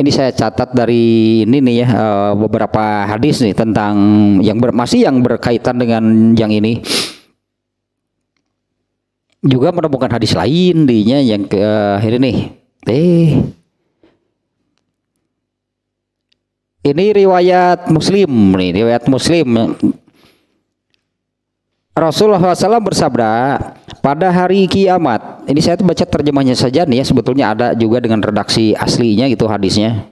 ini saya catat dari ini nih ya, beberapa hadis nih tentang yang masih yang berkaitan dengan yang ini. Juga menemukan hadis lain dinya yang ke ini nih. Ini riwayat Muslim nih, riwayat Muslim. Rasulullah SAW bersabda, pada hari kiamat. Ini saya baca terjemahnya saja nih ya, sebetulnya ada juga dengan redaksi aslinya gitu hadisnya.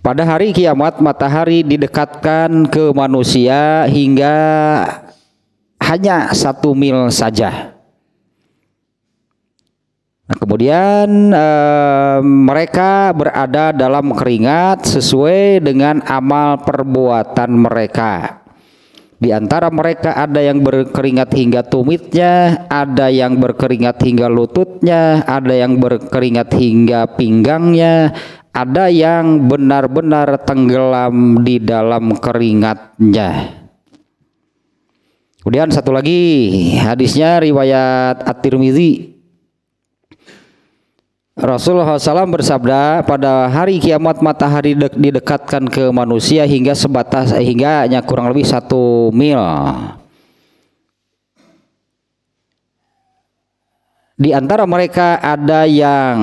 Pada hari kiamat matahari didekatkan ke manusia hingga hanya 1 mil saja. Nah, kemudian mereka berada dalam keringat sesuai dengan amal perbuatan mereka. Di antara mereka ada yang berkeringat hingga tumitnya, ada yang berkeringat hingga lututnya, ada yang berkeringat hingga pinggangnya, ada yang benar-benar tenggelam di dalam keringatnya. Kemudian satu lagi hadisnya riwayat At-Tirmidzi. Rasulullah SAW bersabda, pada hari kiamat matahari didekatkan ke manusia hingga hingga kurang lebih 1 mil. Di antara mereka ada yang,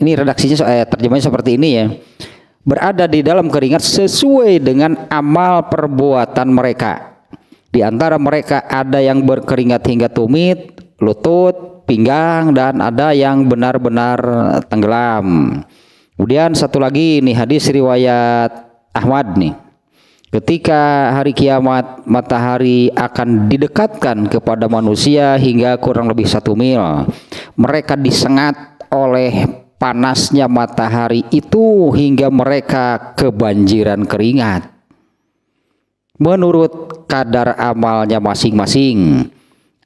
ini redaksinya terjemahnya seperti ini ya, berada di dalam keringat sesuai dengan amal perbuatan mereka. Di antara mereka ada yang berkeringat hingga tumit, lutut, pinggang dan ada yang benar-benar tenggelam. Kemudian satu lagi nih hadis riwayat Ahmad nih. Ketika hari kiamat matahari akan didekatkan kepada manusia hingga kurang lebih 1 mil. Mereka disengat oleh panasnya matahari itu hingga mereka kebanjiran keringat. Menurut kadar amalnya masing-masing.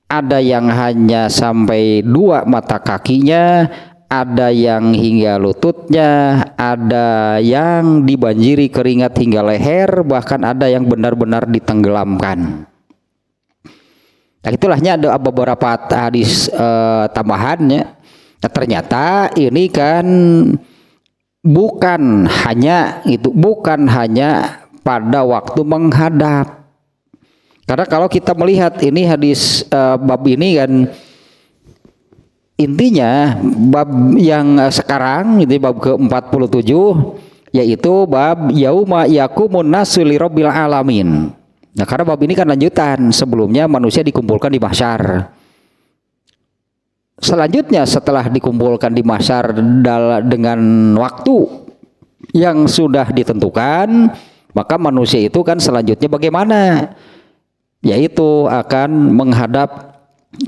Ada yang hanya sampai 2 mata kakinya, ada yang hingga lututnya, ada yang dibanjiri keringat hingga leher, bahkan ada yang benar-benar ditenggelamkan. Nah, itulahnya ada beberapa hadis tambahannya. Nah, ternyata ini kan bukan hanya pada waktu menghadap. Karena kalau kita melihat ini hadis bab ini kan intinya bab yang sekarang itu bab ke-47 yaitu bab yauma yaqumun nasu lirabbil alamin. Nah, karena bab ini kan lanjutan, sebelumnya manusia dikumpulkan di mahsyar. Selanjutnya setelah dikumpulkan di mahsyar dengan waktu yang sudah ditentukan, maka manusia itu kan selanjutnya bagaimana? Yaitu akan menghadap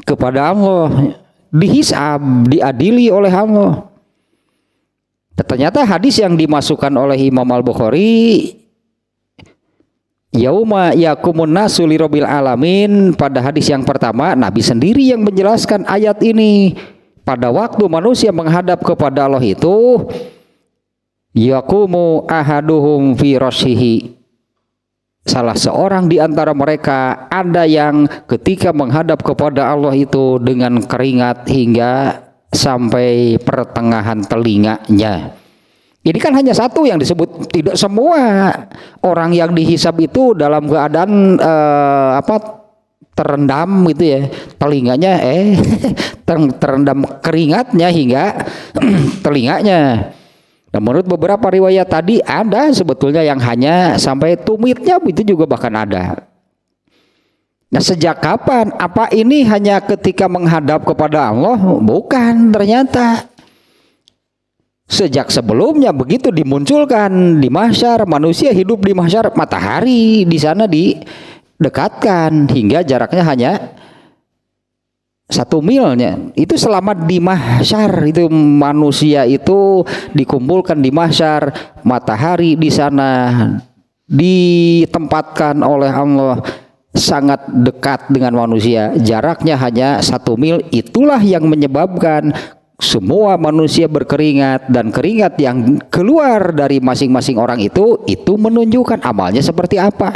kepada Allah, dihisab, diadili oleh Allah. Ternyata hadis yang dimasukkan oleh Imam Al-Bukhari yauma yaqumun nasu lirabbil alamin, pada hadis yang pertama Nabi sendiri yang menjelaskan ayat ini. Pada waktu manusia menghadap kepada Allah itu yaqumu ahaduhum fi rashihi, salah seorang di antara mereka ada yang ketika menghadap kepada Allah itu dengan keringat hingga sampai pertengahan telinganya. Ini kan hanya satu yang disebut, tidak semua orang yang dihisab itu dalam keadaan terendam gitu ya, telinganya terendam keringatnya hingga telinganya. Nah, menurut beberapa riwayat tadi ada sebetulnya yang hanya sampai tumitnya, itu juga bahkan ada. Nah, sejak kapan? Apa ini hanya ketika menghadap kepada Allah? Bukan, ternyata sejak sebelumnya begitu dimunculkan di mahsyar, manusia hidup di mahsyar, matahari di sana didekatkan hingga jaraknya hanya 1 milnya. Itu selama di mahsyar itu manusia itu dikumpulkan di mahsyar, matahari di sana ditempatkan oleh Allah sangat dekat dengan manusia, jaraknya hanya 1 mil. Itulah yang menyebabkan semua manusia berkeringat, dan keringat yang keluar dari masing-masing orang itu menunjukkan amalnya seperti apa.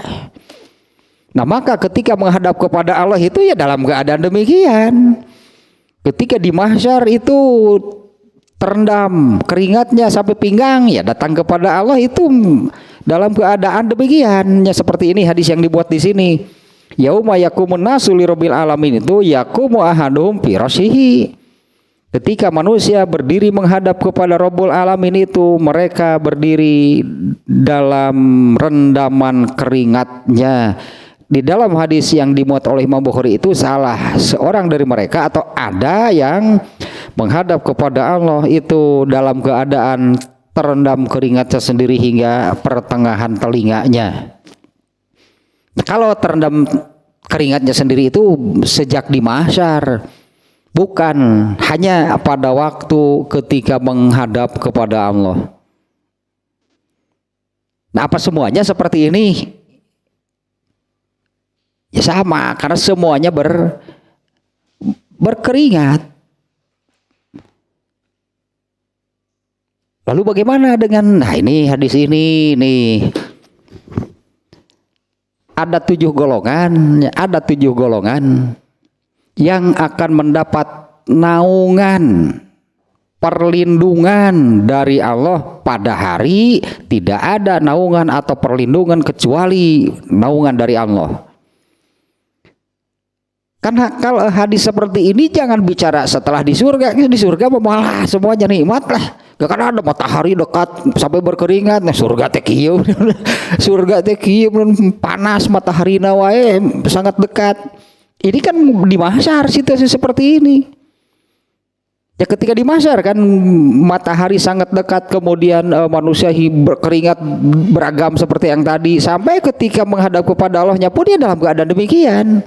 Nah, maka ketika menghadap kepada Allah itu ya dalam keadaan demikian. Ketika di mahsyar itu terendam keringatnya sampai pinggang, ya datang kepada Allah itu dalam keadaan demikian. Ya, seperti ini hadis yang dibuat di sini. Yauma yaqumun nasu lirabbil alamin itu yaqumu ahaduhum fi rasyihi. Ketika manusia berdiri menghadap kepada Rabbul Alamin itu, mereka berdiri dalam rendaman keringatnya. Di dalam hadis yang dimuat oleh Imam Bukhari itu salah seorang dari mereka atau ada yang menghadap kepada Allah itu dalam keadaan terendam keringatnya sendiri hingga pertengahan telinganya. Nah, kalau terendam keringatnya sendiri itu sejak di mahsyar, bukan hanya pada waktu ketika menghadap kepada Allah. Nah, apa semuanya seperti ini? Ya sama, karena semuanya berkeringat. Lalu bagaimana dengan, nah ini hadis ini nih. Ada 7 golongan yang akan mendapat naungan perlindungan dari Allah pada hari tidak ada naungan atau perlindungan kecuali naungan dari Allah. Karena kalau hadis seperti ini jangan bicara setelah di surga malah semuanya nikmat lah. Karena ada matahari dekat sampai berkeringat, nah surga teh kieu. Surga teh kieu panas matahari nawae sangat dekat. Ini kan di mahsyar situasi seperti ini. Ya ketika di mahsyar kan matahari sangat dekat, kemudian manusia berkeringat beragam seperti yang tadi, sampai ketika menghadap kepada Allahnya pun dia dalam keadaan demikian.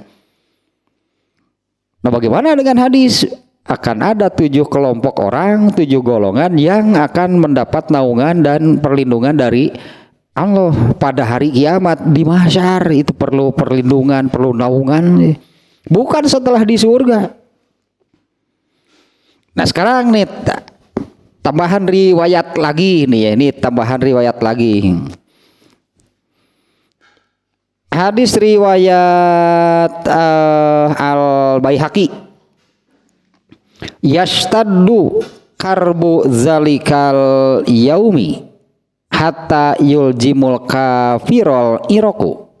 Nah bagaimana dengan hadis? Akan ada 7 kelompok orang, 7 golongan yang akan mendapat naungan dan perlindungan dari Allah pada hari kiamat. Di mahsyar itu perlu perlindungan, perlu naungan, bukan setelah di surga. Nah sekarang nih tambahan riwayat lagi nih ya, ini tambahan riwayat lagi. Hadis riwayat Al-Baihaqi. Yashtaddu karbu zalikal yaumi hatta yuljimul kafirol iroku.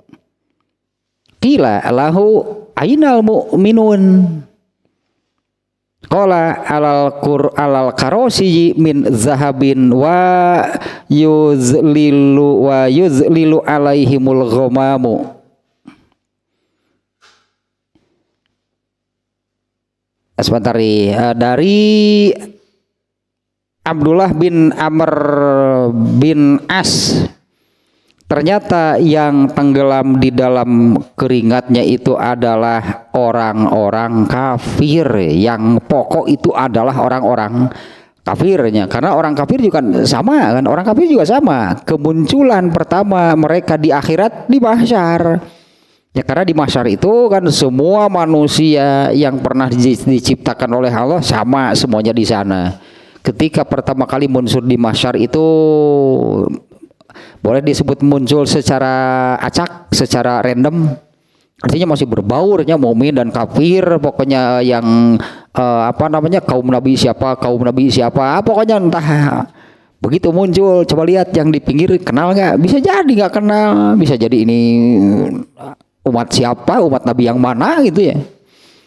Qila lahu ainal mu'minun. Qala alal karosi min zahabin wa yuzlilu alaihimul ghomamu. Sebentar dari Abdullah bin Amr bin As, ternyata yang tenggelam di dalam keringatnya itu adalah orang-orang kafir. Yang pokok itu adalah orang-orang kafirnya, karena orang kafir juga sama kan, orang kafir juga sama. Kemunculan pertama mereka di akhirat di mahsyar. Ya karena di mahsyar itu kan semua manusia yang pernah diciptakan oleh Allah sama semuanya di sana. Ketika pertama kali muncul di mahsyar itu boleh disebut muncul secara acak, secara random. Artinya masih berbaurnya mukmin dan kafir, pokoknya yang kaum nabi siapa, pokoknya entah. Begitu muncul, coba lihat yang di pinggir kenal nggak? Bisa jadi nggak kenal, bisa jadi ini umat siapa, umat nabi yang mana gitu ya.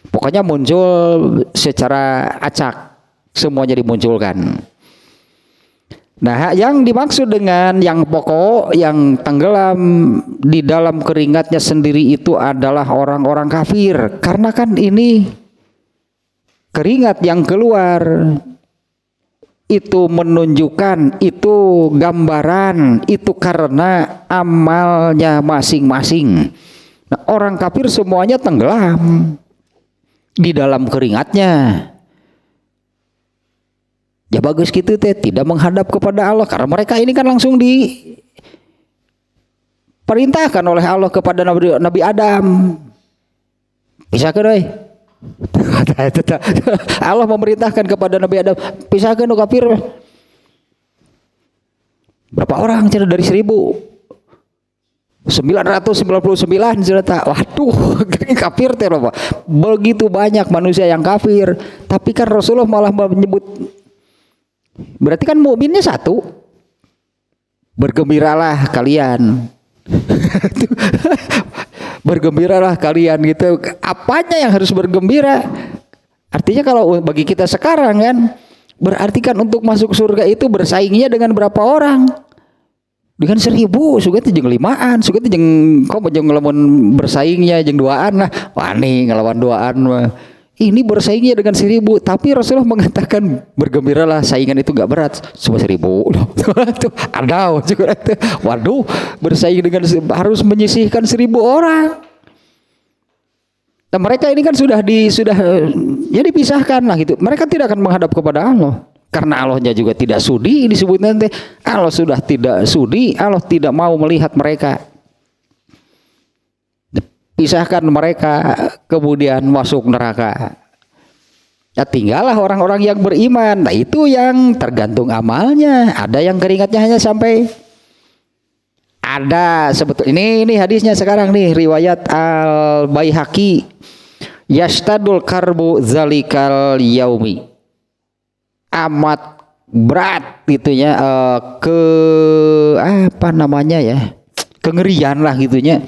Pokoknya muncul secara acak, semuanya dimunculkan. Nah yang dimaksud dengan yang pokok, yang tenggelam di dalam keringatnya sendiri itu adalah orang-orang kafir. Karena kan ini keringat yang keluar itu menunjukkan, itu gambaran, itu karena amalnya masing-masing. Nah, orang kafir semuanya tenggelam di dalam keringatnya. Ya bagus gitu teh, tidak menghadap kepada Allah karena mereka ini kan langsung diperintahkan oleh Allah kepada Nabi Adam. Pisahkan deh. Allah memerintahkan kepada Nabi Adam, pisahkan kafir. Berapa orang cerita dari 1999 cerita. Waduh, kafir teh loh. Begitu banyak manusia yang kafir, tapi kan Rasulullah malah menyebut, berarti kan mukminnya satu. Bergembiralah kalian. Bergembiralah kalian gitu. Apanya yang harus bergembira? Artinya kalau bagi kita sekarang kan, berarti kan untuk masuk surga itu bersaingnya dengan berapa orang? Dengan 1000, suga teh jeung 5an, suga teh jeung ngelawan bersaingnya jeung 2an lah. Wani ngelawan 2an mah. Ini bersaingnya dengan 1000, tapi Rasulullah mengatakan bergembiralah, saingan itu enggak berat, cuma 1000. Tuh ada juga itu. Waduh, bersaing dengan harus menyisihkan 1000 orang. Nah, mereka ini kan sudah ya dipisahkan lah gitu. Mereka tidak akan menghadap kepada Allah. Karena Allahnya juga tidak sudi disebut nanti. Allah sudah tidak sudi, Allah tidak mau melihat mereka. Pisahkan mereka, kemudian masuk neraka. Ya tinggallah orang-orang yang beriman. Nah itu yang tergantung amalnya. Ada yang keringatnya hanya sampai, ada sebetulnya ini hadisnya sekarang nih, riwayat Al-Baihaqi. Yastadul karbu zalikal yaumi. Amat berat gitunya, kengerian lah gitunya.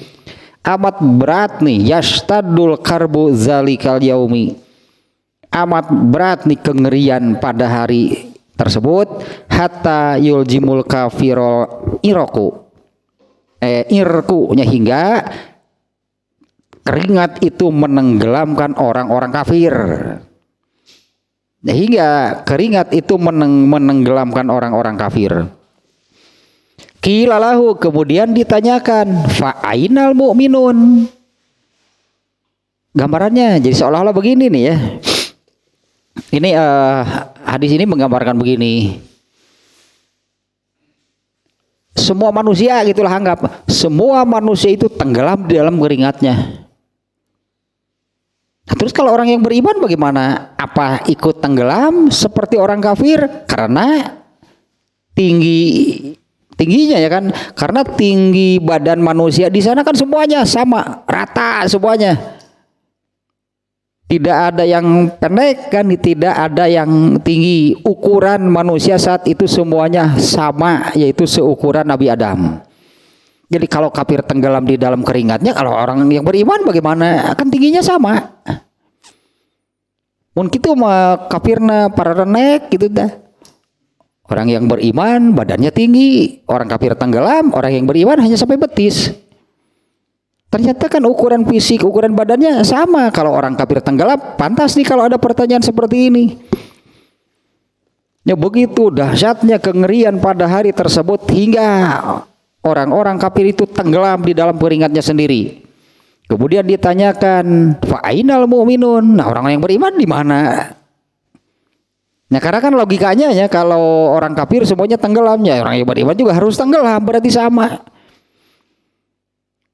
Amat berat nih, yastadul karbu zalikal yaumi. Amat berat nih kengerian pada hari tersebut. Hatta yuljimul kafirol irku nya, hingga keringat itu menenggelamkan orang-orang kafir. hingga keringat itu menenggelamkan orang-orang kafir. Qila lahu, kemudian ditanyakan, fa ainal mu'minun. Gambarannya jadi seolah-olah begini nih ya. Ini hadis ini menggambarkan begini. Semua manusia, gitulah anggap, semua manusia itu tenggelam di dalam keringatnya. Nah, terus kalau orang yang beriman bagaimana? Apa ikut tenggelam seperti orang kafir? Karena tingginya ya kan? Karena tinggi badan manusia di sana kan semuanya sama, rata semuanya. Tidak ada yang pendek kan, tidak ada yang tinggi. Ukuran manusia saat itu semuanya sama, yaitu seukuran Nabi Adam. Jadi kalau kafir tenggelam di dalam keringatnya, kalau orang yang beriman bagaimana? Kan tingginya sama. Mungkin itu mah kafirna para renek gitu dah. Orang yang beriman badannya tinggi, orang kafir tenggelam, orang yang beriman hanya sampai betis. Ternyata kan ukuran fisik, ukuran badannya sama. Kalau orang kafir tenggelam, pantas nih kalau ada pertanyaan seperti ini. Ya begitu dahsyatnya kengerian pada hari tersebut hingga orang-orang kafir itu tenggelam di dalam keringatnya sendiri. Kemudian ditanyakan, fa ainal mu'minun. Nah, orang yang beriman di mana? Nah, karena kan logikanya ya kalau orang kafir semuanya tenggelam, ya orang yang beriman juga harus tenggelam, berarti sama.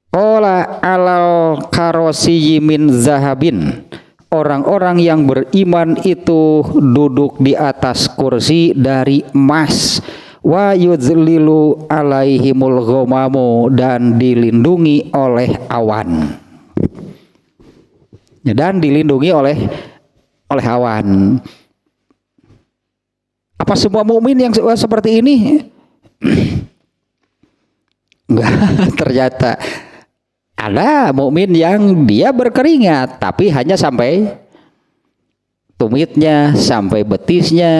Ola alal karosiyyi min zahabin. Orang-orang yang beriman itu duduk di atas kursi dari emas. Wa yuzlilu alaihimul ghomamu, dan dilindungi oleh awan. Dan dilindungi oleh awan. Apa semua mukmin yang seperti ini? Enggak, ternyata ada mukmin yang dia berkeringat tapi hanya sampai tumitnya, sampai betisnya.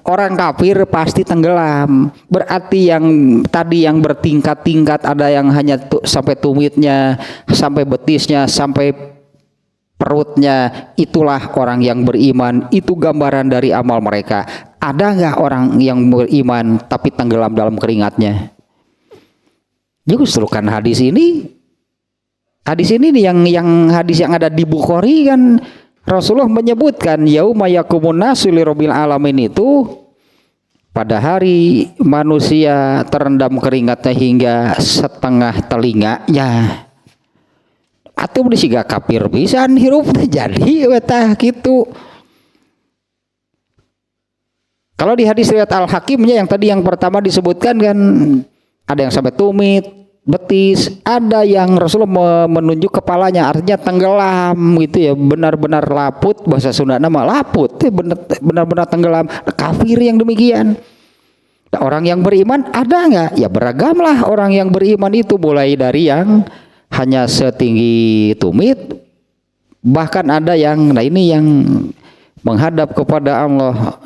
Orang kafir pasti tenggelam. Berarti yang tadi yang bertingkat-tingkat, ada yang hanya sampai tumitnya, sampai betisnya, sampai perutnya. Itulah orang yang beriman. Itu gambaran dari amal mereka. Ada nggak orang yang beriman tapi tenggelam dalam keringatnya? Justru kan hadis ini nih yang hadis yang ada di Bukhari kan, Rasulullah menyebutkan yauma yaqumun nasu lirabbil alamin, itu pada hari manusia terendam keringatnya hingga setengah telinganya. Atuh beli siga kafir pisan hirup jadi wetah gitu. Kalau di hadis riwayat Al-Hakimnya yang tadi yang pertama disebutkan kan, ada yang sampai tumit, betis, ada yang Rasulullah menunjuk kepalanya, artinya tenggelam gitu ya, benar-benar laput, bahasa Sunda nama laput, benar-benar tenggelam. Kafir yang demikian. Nah, orang yang beriman ada nggak? Ya beragam lah orang yang beriman itu, mulai dari yang hanya setinggi tumit, bahkan ada yang, nah ini yang menghadap kepada Allah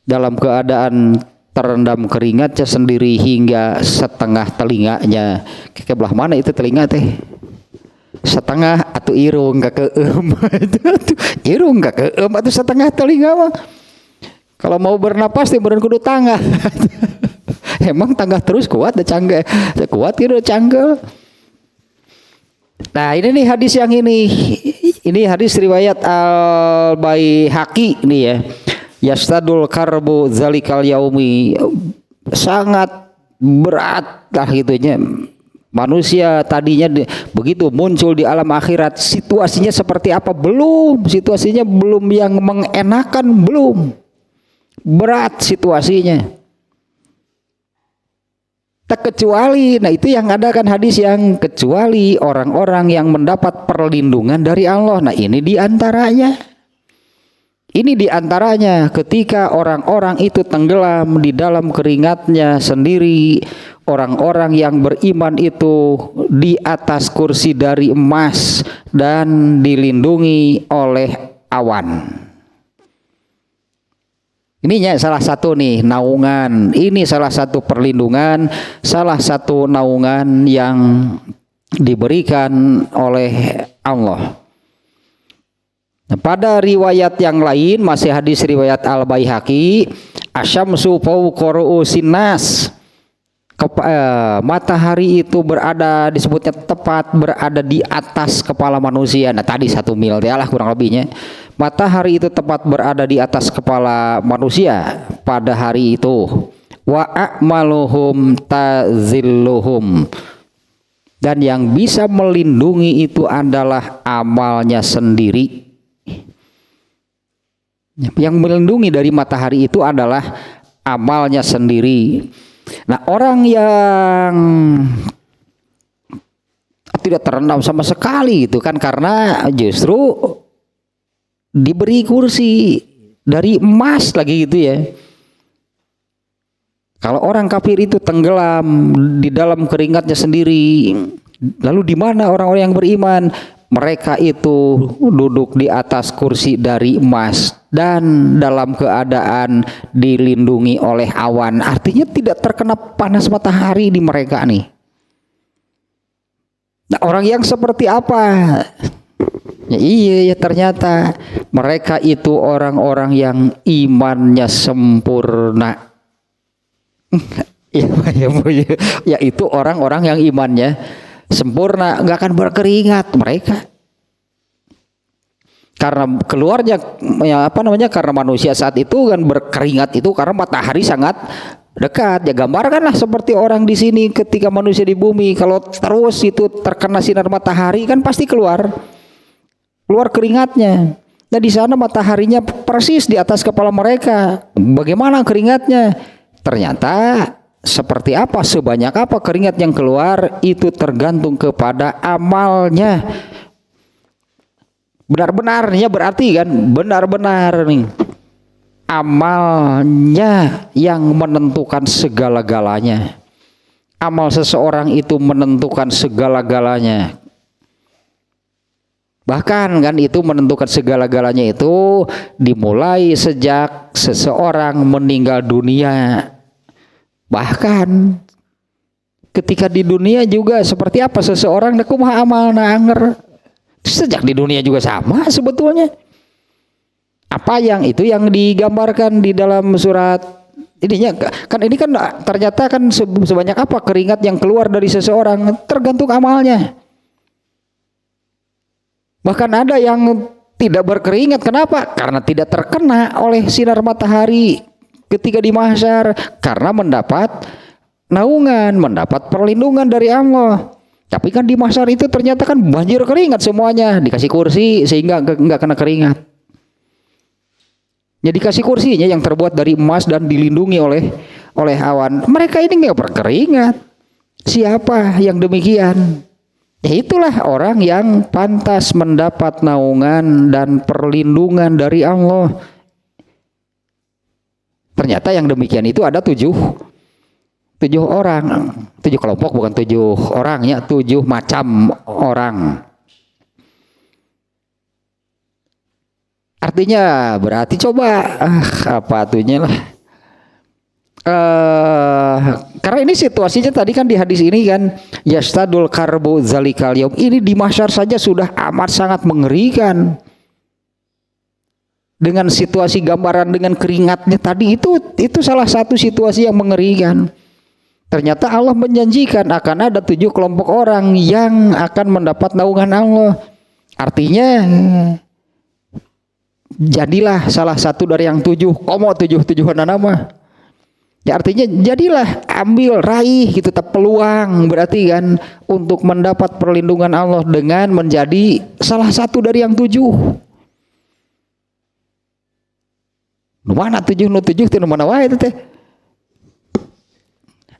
dalam keadaan terendam keringatnya sendiri hingga setengah telinganya. Kebelah mana itu telinga teh? Setengah atau irung kakeum itu irung kakeum atau setengah telinga mah. Kalau mau bernapas teh beren kudu tangga. Emang tangga terus kuat da cangga. Kuat gitu cangga. Nah, ini nih hadis yang ini. Ini hadis riwayat Al-Baihaqi nih ya. Yastadul karbu zalikal yaumi, sangat berat lah gitunya. Manusia tadinya begitu muncul di alam akhirat, situasinya seperti apa? Belum, situasinya belum yang mengenakan, belum. Berat situasinya. Tak kecuali, nah itu yang ada kan hadis yang kecuali orang-orang yang mendapat perlindungan dari Allah. Nah ini diantaranya. Ini diantaranya ketika orang-orang itu tenggelam di dalam keringatnya sendiri. Orang-orang yang beriman itu di atas kursi dari emas dan dilindungi oleh awan. Ininya salah satu nih naungan. Ini salah satu perlindungan, salah satu naungan yang diberikan oleh Allah. Nah, pada riwayat yang lain masih hadis riwayat Al-Baihaqi, asyamsu fawqa ru'usin nas. Matahari itu berada, disebutnya tepat berada di atas kepala manusia. Nah tadi 1 mil ya lah kurang lebihnya. Matahari itu tepat berada di atas kepala manusia pada hari itu. Wa a'maluhum tazilluhum, dan yang bisa melindungi itu adalah amalnya sendiri. Yang melindungi dari matahari itu adalah amalnya sendiri. Nah, orang yang tidak terendam sama sekali itu kan karena justru diberi kursi dari emas lagi gitu ya. Kalau orang kafir itu tenggelam di dalam keringatnya sendiri, lalu di mana orang-orang yang beriman? Mereka itu duduk di atas kursi dari emas dan dalam keadaan dilindungi oleh awan. Artinya tidak terkena panas matahari di mereka nih. Nah, orang yang seperti apa? Ya, iya ya, ternyata mereka itu orang-orang yang imannya sempurna. Ya itu orang-orang yang imannya sempurna, nggak akan berkeringat mereka. Karena keluarnya ya karena manusia saat itu kan berkeringat itu karena matahari sangat dekat. Ya gambarkanlah seperti orang di sini ketika manusia di bumi, kalau terus itu terkena sinar matahari kan pasti keluar keringatnya. Nah di sana mataharinya persis di atas kepala mereka. Bagaimana keringatnya? Ternyata seperti apa, sebanyak apa keringat yang keluar itu tergantung kepada amalnya. Benar-benarnya berarti kan benar-benar nih amalnya yang menentukan segala-galanya. Amal seseorang itu menentukan segala-galanya. Bahkan kan itu menentukan segala-galanya itu dimulai sejak seseorang meninggal dunia. Bahkan ketika di dunia juga seperti apa seseorang kumaha amal anger. Sejak di dunia juga sama sebetulnya. Apa yang itu yang digambarkan di dalam surat ininya kan, ini kan ternyata kan sebanyak apa keringat yang keluar dari seseorang tergantung amalnya. Bahkan ada yang tidak berkeringat, kenapa? Karena tidak terkena oleh sinar matahari ketika di mahsyar, karena mendapat naungan, mendapat perlindungan dari Allah. Tapi kan di mahsyar itu ternyata kan banjir keringat semuanya, dikasih kursi sehingga enggak kena keringat. Ya dikasih kursinya yang terbuat dari emas dan dilindungi oleh awan. Mereka ini enggak berkeringat. Siapa yang demikian? Ya itulah orang yang pantas mendapat naungan dan perlindungan dari Allah. Ternyata yang demikian itu ada 7 orang, 7 kelompok, bukan 7 orangnya, 7 macam orang. Artinya berarti coba apa tuhnya lah. Karena ini situasinya tadi kan di hadis ini kan yastadul karbu zalikal yaum, ini di mahsyar saja sudah amat sangat mengerikan. Dengan situasi gambaran dengan keringatnya tadi itu salah satu situasi yang mengerikan. Ternyata Allah menjanjikan akan ada 7 kelompok orang yang akan mendapat naungan Allah. Artinya jadilah salah satu dari yang 7 tujuh-tujuhan nama. Ya artinya jadilah, ambil, raih gitu peluang berarti kan untuk mendapat perlindungan Allah dengan menjadi salah satu dari yang 7. Mana 7 itu mana wae itu teh.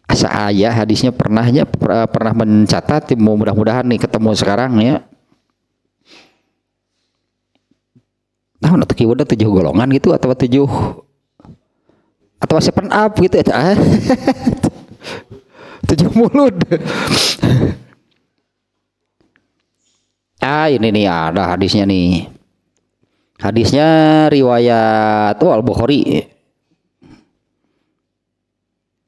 Asa ayah hadisnya pernah mencatat, mudah-mudahan nih ketemu sekarang ya. Nah, untuk kiwada 7 golongan gitu atau 7 atau 7 up gitu ya. 7 mulut. Ini nih ada hadisnya nih. Hadisnya riwayat Al-Bukhari.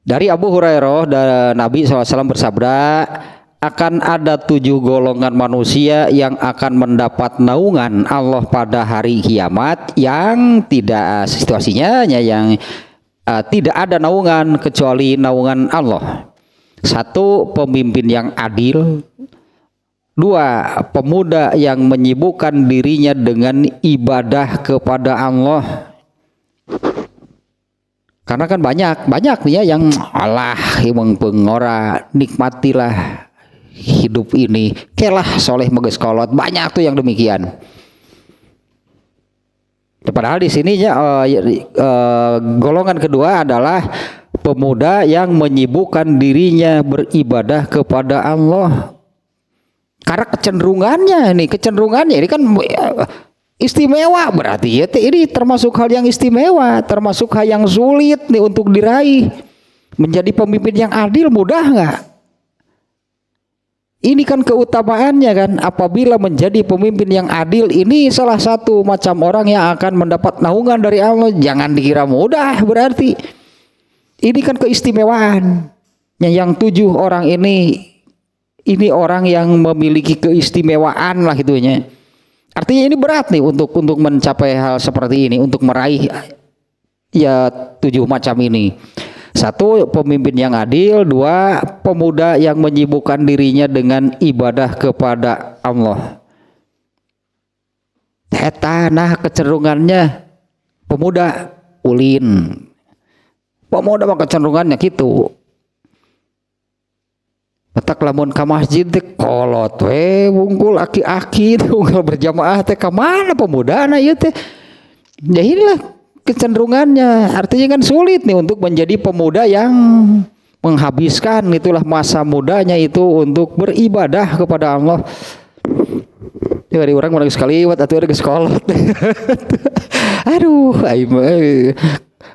Dari Abu Hurairah dan Nabi SAW bersabda, akan ada 7 golongan manusia yang akan mendapat naungan Allah pada hari kiamat yang tidak situasinya yang tidak ada naungan kecuali naungan Allah. 1, pemimpin yang adil. 2, pemuda yang menyibukkan dirinya dengan ibadah kepada Allah. Karena kan banyak nih ya yang Allah emang pengora, nikmatilah hidup ini, kelah soleh meges kolot, banyak tuh yang demikian. Padahal di sininya golongan kedua adalah pemuda yang menyibukkan dirinya beribadah kepada Allah. Karena kecenderungannya ini kan istimewa, berarti ya ini termasuk hal yang istimewa, termasuk hal yang sulit nih untuk diraih. Menjadi pemimpin yang adil mudah nggak? Ini kan keutamaannya kan, apabila menjadi pemimpin yang adil ini salah satu macam orang yang akan mendapat naungan dari Allah. Jangan dikira mudah berarti. Ini kan keistimewaan. Yang 7 orang ini orang yang memiliki keistimewaan lah gitunya. Artinya ini berat nih untuk mencapai hal seperti ini, untuk meraih ya 7 macam ini. 1, pemimpin yang adil. 2, pemuda yang menyibukkan dirinya dengan ibadah kepada Allah. Nah kecenderungannya pemuda ulin. Pemuda mah kecenderungannya gitu. Petak lamun ka masjid teh kolot we wungkul aki-aki unggal berjamaah teh ka mana pemudana ieu teh. Ya inilah kecenderungannya. Artinya kan sulit nih untuk menjadi pemuda yang menghabiskan itulah masa mudanya itu untuk beribadah kepada Allah. Dari orang mana sekali wat atuh geus kolot. Aduh, aing mah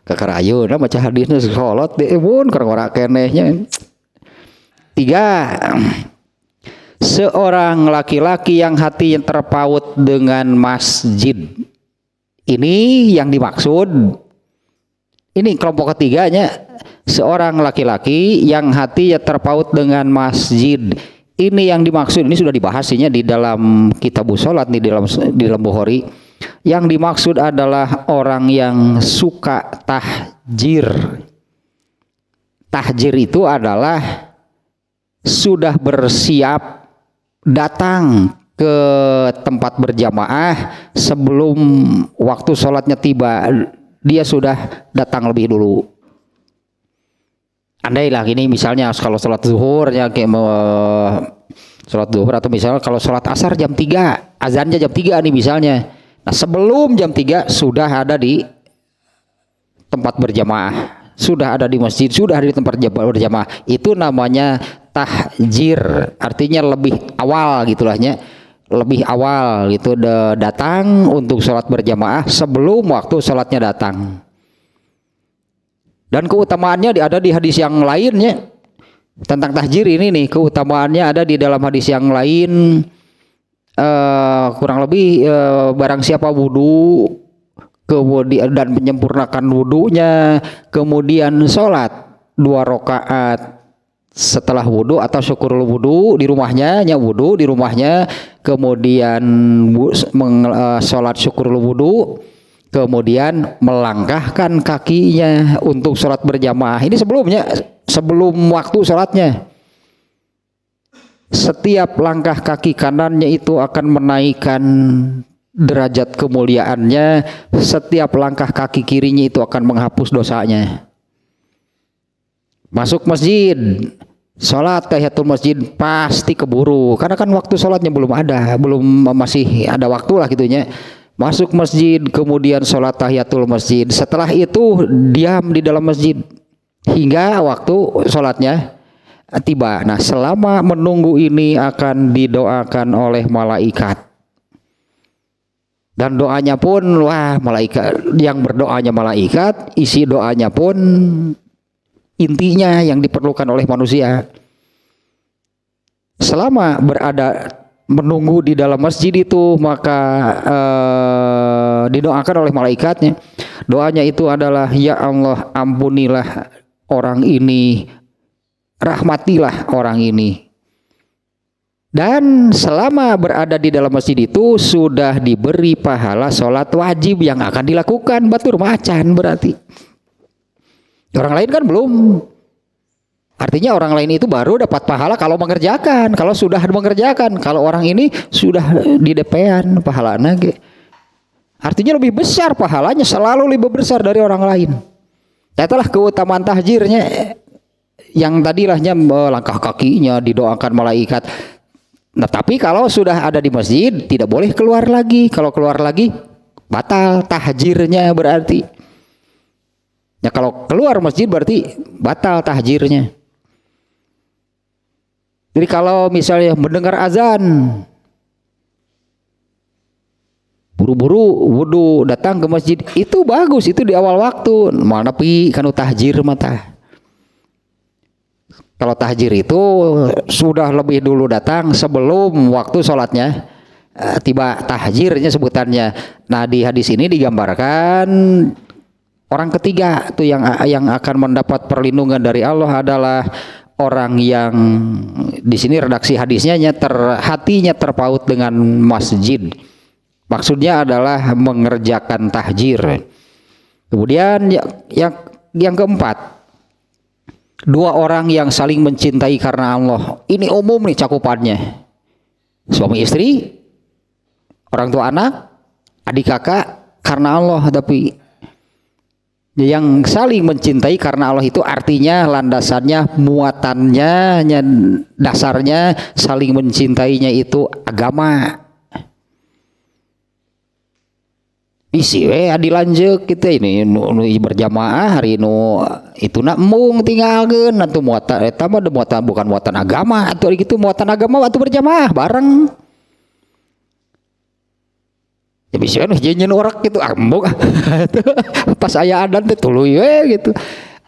kakarayeuna maca hadisna kolot deh mun keur ngora kenehnya. 3, seorang laki-laki yang hatinya terpaut dengan masjid. Ini yang dimaksud. Ini kelompok ketiganya, seorang laki-laki yang hatinya terpaut dengan masjid. Ini yang dimaksud, ini sudah dibahasnya di dalam kitabus sholat di dalam Bukhari. Yang dimaksud adalah orang yang suka tahjir. Tahjir itu adalah sudah bersiap datang ke tempat berjamaah sebelum waktu sholatnya tiba, dia sudah datang lebih dulu. Andailah ini misalnya kalau sholat zuhur ya kayak sholat zuhur, atau misalnya kalau sholat asar jam 3, azannya jam 3 nih misalnya. Nah sebelum jam 3 sudah ada di tempat berjamaah, sudah ada di masjid, sudah ada di tempat berjamaah. Itu namanya tahjir, artinya lebih awal gitulahnya, lebih awal gitu datang untuk sholat berjamaah sebelum waktu sholatnya datang. Dan keutamaannya ada di hadis yang lainnya tentang tahjir ini nih, keutamaannya ada di dalam hadis yang lain. Kurang lebih barang siapa wudu kemudian dan menyempurnakan wudunya, kemudian sholat 2 rakaat setelah wudu atau syukurul wudu di rumahnya, wudu di rumahnya, kemudian sholat syukurul wudu, kemudian melangkahkan kakinya untuk sholat berjamaah. Ini sebelum waktu sholatnya. Setiap langkah kaki kanannya itu akan menaikkan derajat kemuliaannya, setiap langkah kaki kirinya itu akan menghapus dosanya. Masuk masjid, sholat tahiyatul masjid pasti keburu, karena kan waktu sholatnya masih ada waktu lah gitunya. Masuk masjid, kemudian sholat tahiyatul masjid, setelah itu diam di dalam masjid hingga waktu sholatnya tiba. Nah selama menunggu ini akan didoakan oleh malaikat. Dan doanya pun, malaikat yang berdoanya malaikat, isi doanya pun intinya yang diperlukan oleh manusia. Selama berada menunggu di dalam masjid itu, maka didoakan oleh malaikatnya. Doanya itu adalah, ya Allah ampunilah orang ini, rahmatilah orang ini. Dan selama berada di dalam masjid itu sudah diberi pahala sholat wajib yang akan dilakukan. Batur macan berarti. Orang lain kan belum. Artinya orang lain itu baru dapat pahala kalau mengerjakan. Kalau sudah mengerjakan. Kalau orang ini sudah di DP-an pahalanya. Artinya lebih besar pahalanya, selalu lebih besar dari orang lain. Itulah keutamaan tahjirnya. Yang tadilahnya langkah kakinya didoakan malaikat. Nah tapi kalau sudah ada di masjid tidak boleh keluar lagi. Kalau keluar lagi batal tahjirnya berarti. Ya kalau keluar masjid berarti batal tahjirnya. Jadi kalau misalnya mendengar azan, buru-buru wudu datang ke masjid, itu bagus, itu di awal waktu. Mana pi kanu tahjir mata. Kalau tahjir itu sudah lebih dulu datang sebelum waktu sholatnya tiba tahjirnya sebutannya. Nah di hadis ini digambarkan orang ketiga tuh yang akan mendapat perlindungan dari Allah adalah orang yang di sini redaksi hadisnya hatinya terpaut dengan masjid. Maksudnya adalah mengerjakan tahjir. Kemudian yang keempat, dua orang yang saling mencintai karena Allah. Ini umum nih cakupannya. Suami istri, orang tua anak, adik kakak karena Allah. Tapi yang saling mencintai karena Allah itu artinya landasannya, muatannya, dasarnya saling mencintainya itu agama. Isi dilanjut kita ini nu berjamaah hari nu itu nak mung tinggalkeun atuh muatan eta mah muatan bukan muatan agama atuh gitu muatan agama atuh berjamaah bareng. Ya bisa nu nyeun orak gitu ambok pas aya adan teh tuluy we gitu.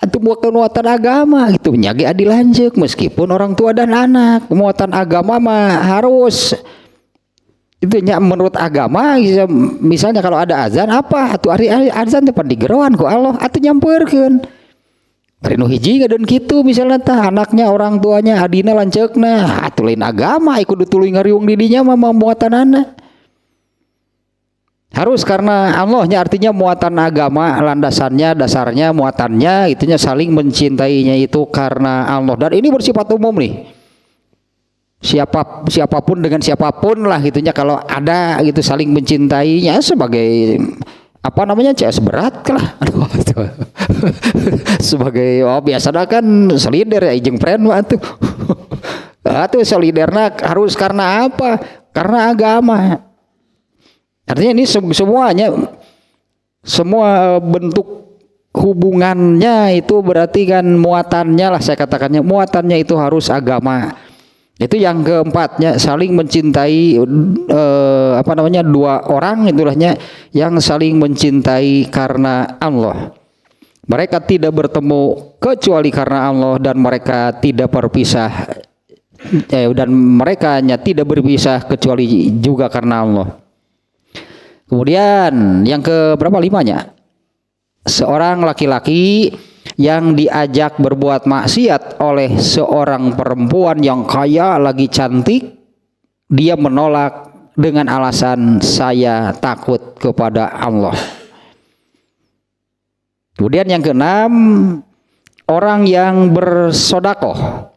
Atuh muatan agama gitu nya ge dilanjut meskipun orang tua dan anak. Muatan agama mah harus itu menurut agama misalnya kalau ada azan apa atuh ari azan teh digeroan ku Allah atuh nyampeurkeun bari nu hiji ngadeun kitu misalnya tah anaknya orang tuanya adina lanceukna atuh lain agama kudu tuluy ngariung di dinya mah muatanana harus karena Allahnya artinya muatan agama landasannya dasarnya muatannya itunya saling mencintainya itu karena Allah dan ini bersifat umum nih. Siapapun dengan siapapun lah gitunya kalau ada gitu saling mencintainya sebagai apa namanya CS berat lah sebagai biasanya kan solider ya ijeng friend mah atuh soliderna harus karena apa karena agama artinya ini semuanya semua bentuk hubungannya itu berarti kan muatannya lah saya katakannya muatannya itu harus agama. Itu yang keempatnya saling mencintai dua orang itulahnya yang saling mencintai karena Allah. Mereka tidak bertemu kecuali karena Allah dan mereka tidak berpisah dan mereka tidak berpisah kecuali juga karena Allah. Kemudian yang ke berapa limanya? Seorang laki-laki yang diajak berbuat maksiat oleh seorang perempuan yang kaya lagi cantik, dia menolak dengan alasan saya takut kepada Allah. Kemudian yang keenam, orang yang bersodakoh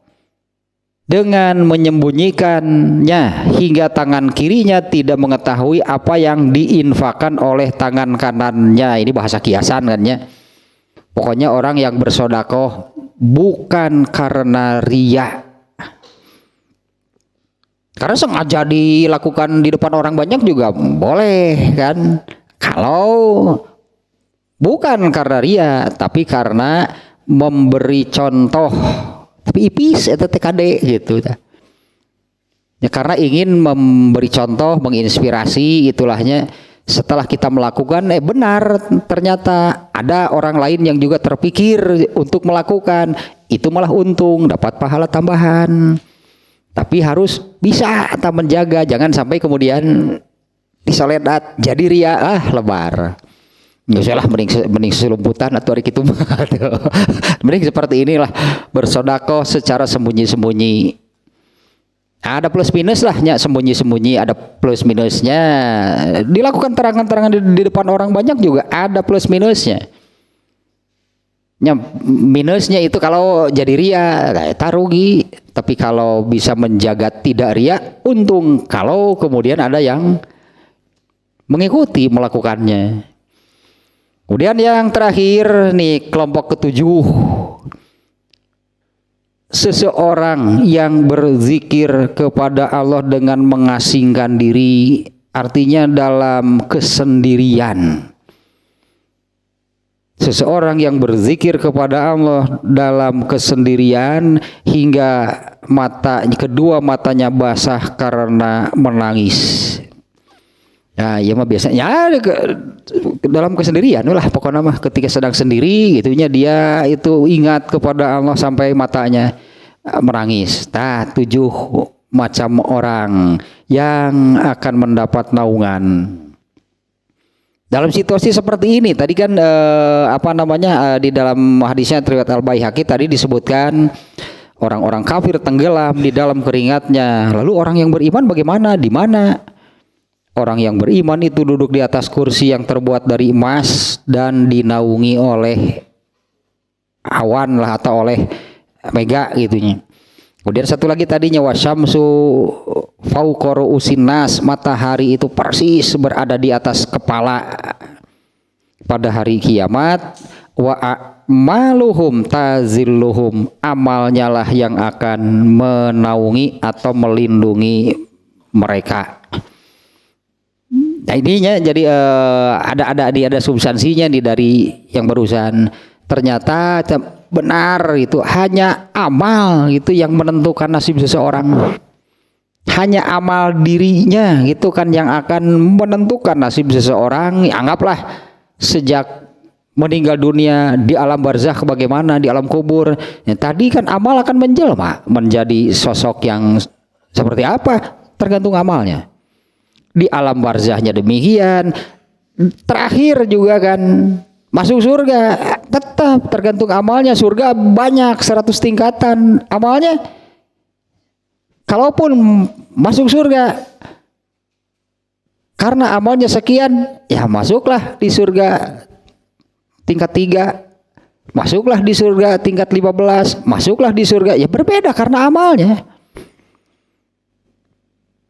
dengan menyembunyikannya hingga tangan kirinya tidak mengetahui apa yang diinfakkan oleh tangan kanannya. Ini bahasa kiasan kan ya. Pokoknya orang yang bersodakoh bukan karena riya. Karena sengaja dilakukan di depan orang banyak juga boleh kan. Kalau bukan karena riya tapi karena memberi contoh. Tapi ipis itu TKD gitu. Ya karena ingin memberi contoh, menginspirasi itulahnya. Setelah kita melakukan benar ternyata ada orang lain yang juga terpikir untuk melakukan itu malah untung dapat pahala tambahan tapi harus bisa menjaga jangan sampai kemudian disoledat jadi ria lebar nggak usah lah mending selumputan atau hari gitu mending seperti inilah bersodakoh secara sembunyi-sembunyi Ada plus minus lah, nya sembunyi-sembunyi ada plus minusnya. Dilakukan terangan-terangan di depan orang banyak juga ada plus minusnya. Nya minusnya itu kalau jadi ria, tak rugi. Tapi kalau bisa menjaga tidak ria, untung. Kalau kemudian ada yang mengikuti melakukannya. Kemudian yang terakhir nih, kelompok ketujuh. Seseorang yang berzikir kepada Allah dengan mengasingkan diri, artinya dalam kesendirian. Seseorang yang berzikir kepada Allah dalam kesendirian hingga kedua matanya basah karena menangis. Nah, ya mah biasanya dalam kesendirian lah pokoknya mah, ketika sedang sendiri gitunya dia itu ingat kepada Allah sampai matanya menangis. Nah, 7 macam orang yang akan mendapat naungan. Dalam situasi seperti ini tadi kan di dalam hadisnya riwayat Al-Baihaqi tadi disebutkan orang-orang kafir tenggelam di dalam keringatnya. Lalu orang yang beriman bagaimana? Di mana? Orang yang beriman itu duduk di atas kursi yang terbuat dari emas dan dinaungi oleh awan lah atau oleh mega gitunya. Kemudian satu lagi tadinya wasyamsu fauqa ru'usinnas, matahari itu persis berada di atas kepala pada hari kiamat. Wa a'maluhum tazilluhum, amalnya lah yang akan menaungi atau melindungi mereka. Nah ininya jadi ada substansinya nih dari yang barusan. Ternyata benar itu hanya amal itu yang menentukan nasib seseorang. Hanya amal dirinya gitu kan yang akan menentukan nasib seseorang. Anggaplah sejak meninggal dunia di alam barzakh bagaimana, di alam kubur. Ya, tadi kan amal akan menjelma menjadi sosok yang seperti apa, tergantung amalnya. Di alam barzakhnya demikian, terakhir juga kan masuk surga, tetap tergantung amalnya. Surga banyak 100 tingkatan amalnya. Kalaupun masuk surga karena amalnya sekian, ya masuklah di surga tingkat 3, masuklah di surga tingkat 15, masuklah di surga, ya berbeda karena amalnya.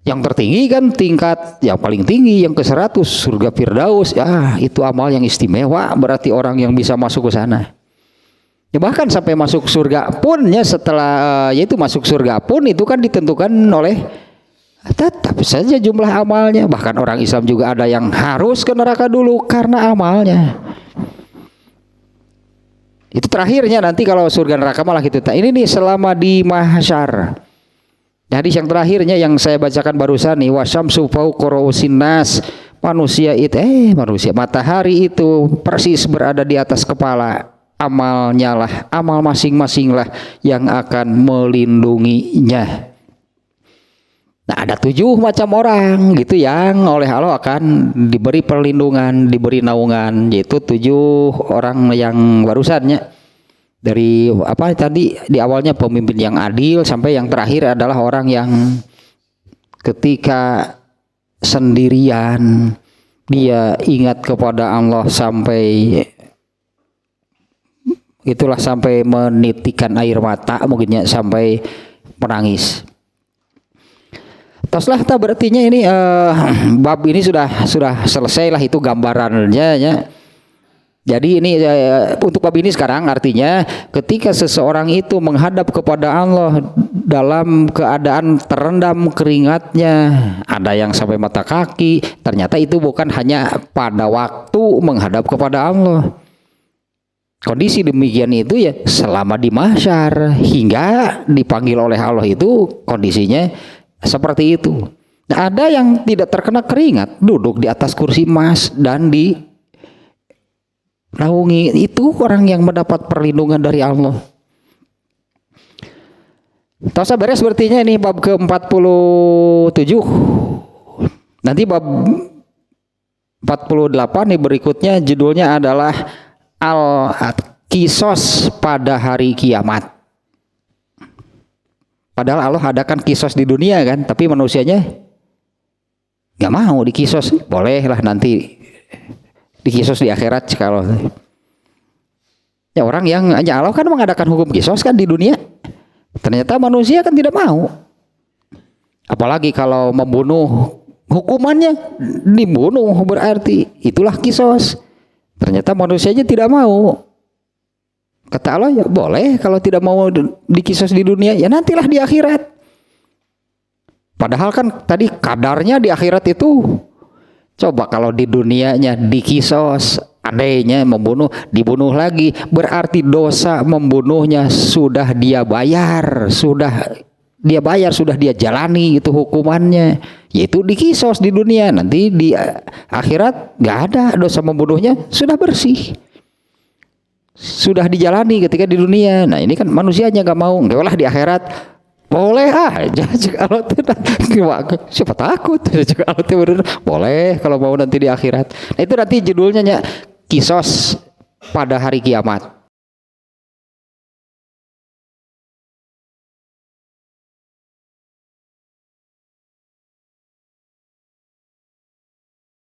Yang tertinggi kan tingkat yang paling tinggi yang ke 100 surga Firdaus, ya itu amal yang istimewa, berarti orang yang bisa masuk ke sana. Ya bahkan sampai masuk surga pun ya setelah yaitu masuk surga pun itu kan ditentukan oleh tetap saja jumlah amalnya. Bahkan orang Islam juga ada yang harus ke neraka dulu karena amalnya. Itu terakhirnya nanti kalau surga neraka malah gitu. Nah, ini nih selama di mahsyar. Hadis yang terakhirnya yang saya bacakan barusan nih, wasyamsu fauqa ru'usinnas, manusia matahari itu persis berada di atas kepala. Amalnya lah, amal masing-masing lah yang akan melindunginya. Nah, ada 7 macam orang gitu yang oleh Allah akan diberi perlindungan, diberi naungan, yaitu 7 orang yang barusannya. Dari apa tadi di awalnya pemimpin yang adil sampai yang terakhir adalah orang yang ketika sendirian dia ingat kepada Allah sampai itulah sampai menitikan air mata, mungkinnya sampai menangis. Taslah tak berartinya ini bab ini sudah selesai lah itu gambarannya ya. Jadi ini untuk bab ini sekarang artinya ketika seseorang itu menghadap kepada Allah dalam keadaan terendam keringatnya, ada yang sampai mata kaki, ternyata itu bukan hanya pada waktu menghadap kepada Allah. Kondisi demikian itu ya selama di mahsyar hingga dipanggil oleh Allah itu kondisinya seperti itu. Nah, ada yang tidak terkena keringat, duduk di atas kursi emas dan di naungi, itu orang yang mendapat perlindungan dari Allah. Tausa beres berartinya ini bab ke-47. Nanti bab 48 nih berikutnya judulnya adalah Al-Qisos pada hari kiamat. Padahal Allah adakan kisos di dunia kan, tapi manusianya nggak mau dikisos. Boleh lah nanti dikisos di akhirat kalau ya orang yang hanya Allah kan mengadakan hukum kisos kan di dunia. Ternyata manusia kan tidak mau. Apalagi kalau membunuh, hukumannya dibunuh berarti itulah kisos. Ternyata manusianya tidak mau. Kata Allah ya boleh kalau tidak mau dikisos di dunia ya nantilah di akhirat. Padahal kan tadi kadarnya di akhirat itu. Coba kalau di dunianya dikisos, andainya membunuh, dibunuh lagi, berarti dosa membunuhnya sudah dia bayar, sudah dia jalani itu hukumannya, yaitu dikisos di dunia. Nanti di akhirat nggak ada dosa membunuhnya, sudah bersih, sudah dijalani ketika di dunia. Nah ini kan manusianya nggak mau, nggak lah di akhirat. Boleh aja kalau tidak, siapa takut kalau tidak boleh kalau mau nanti di akhirat. Nah itu nanti judulnya kisos pada hari kiamat.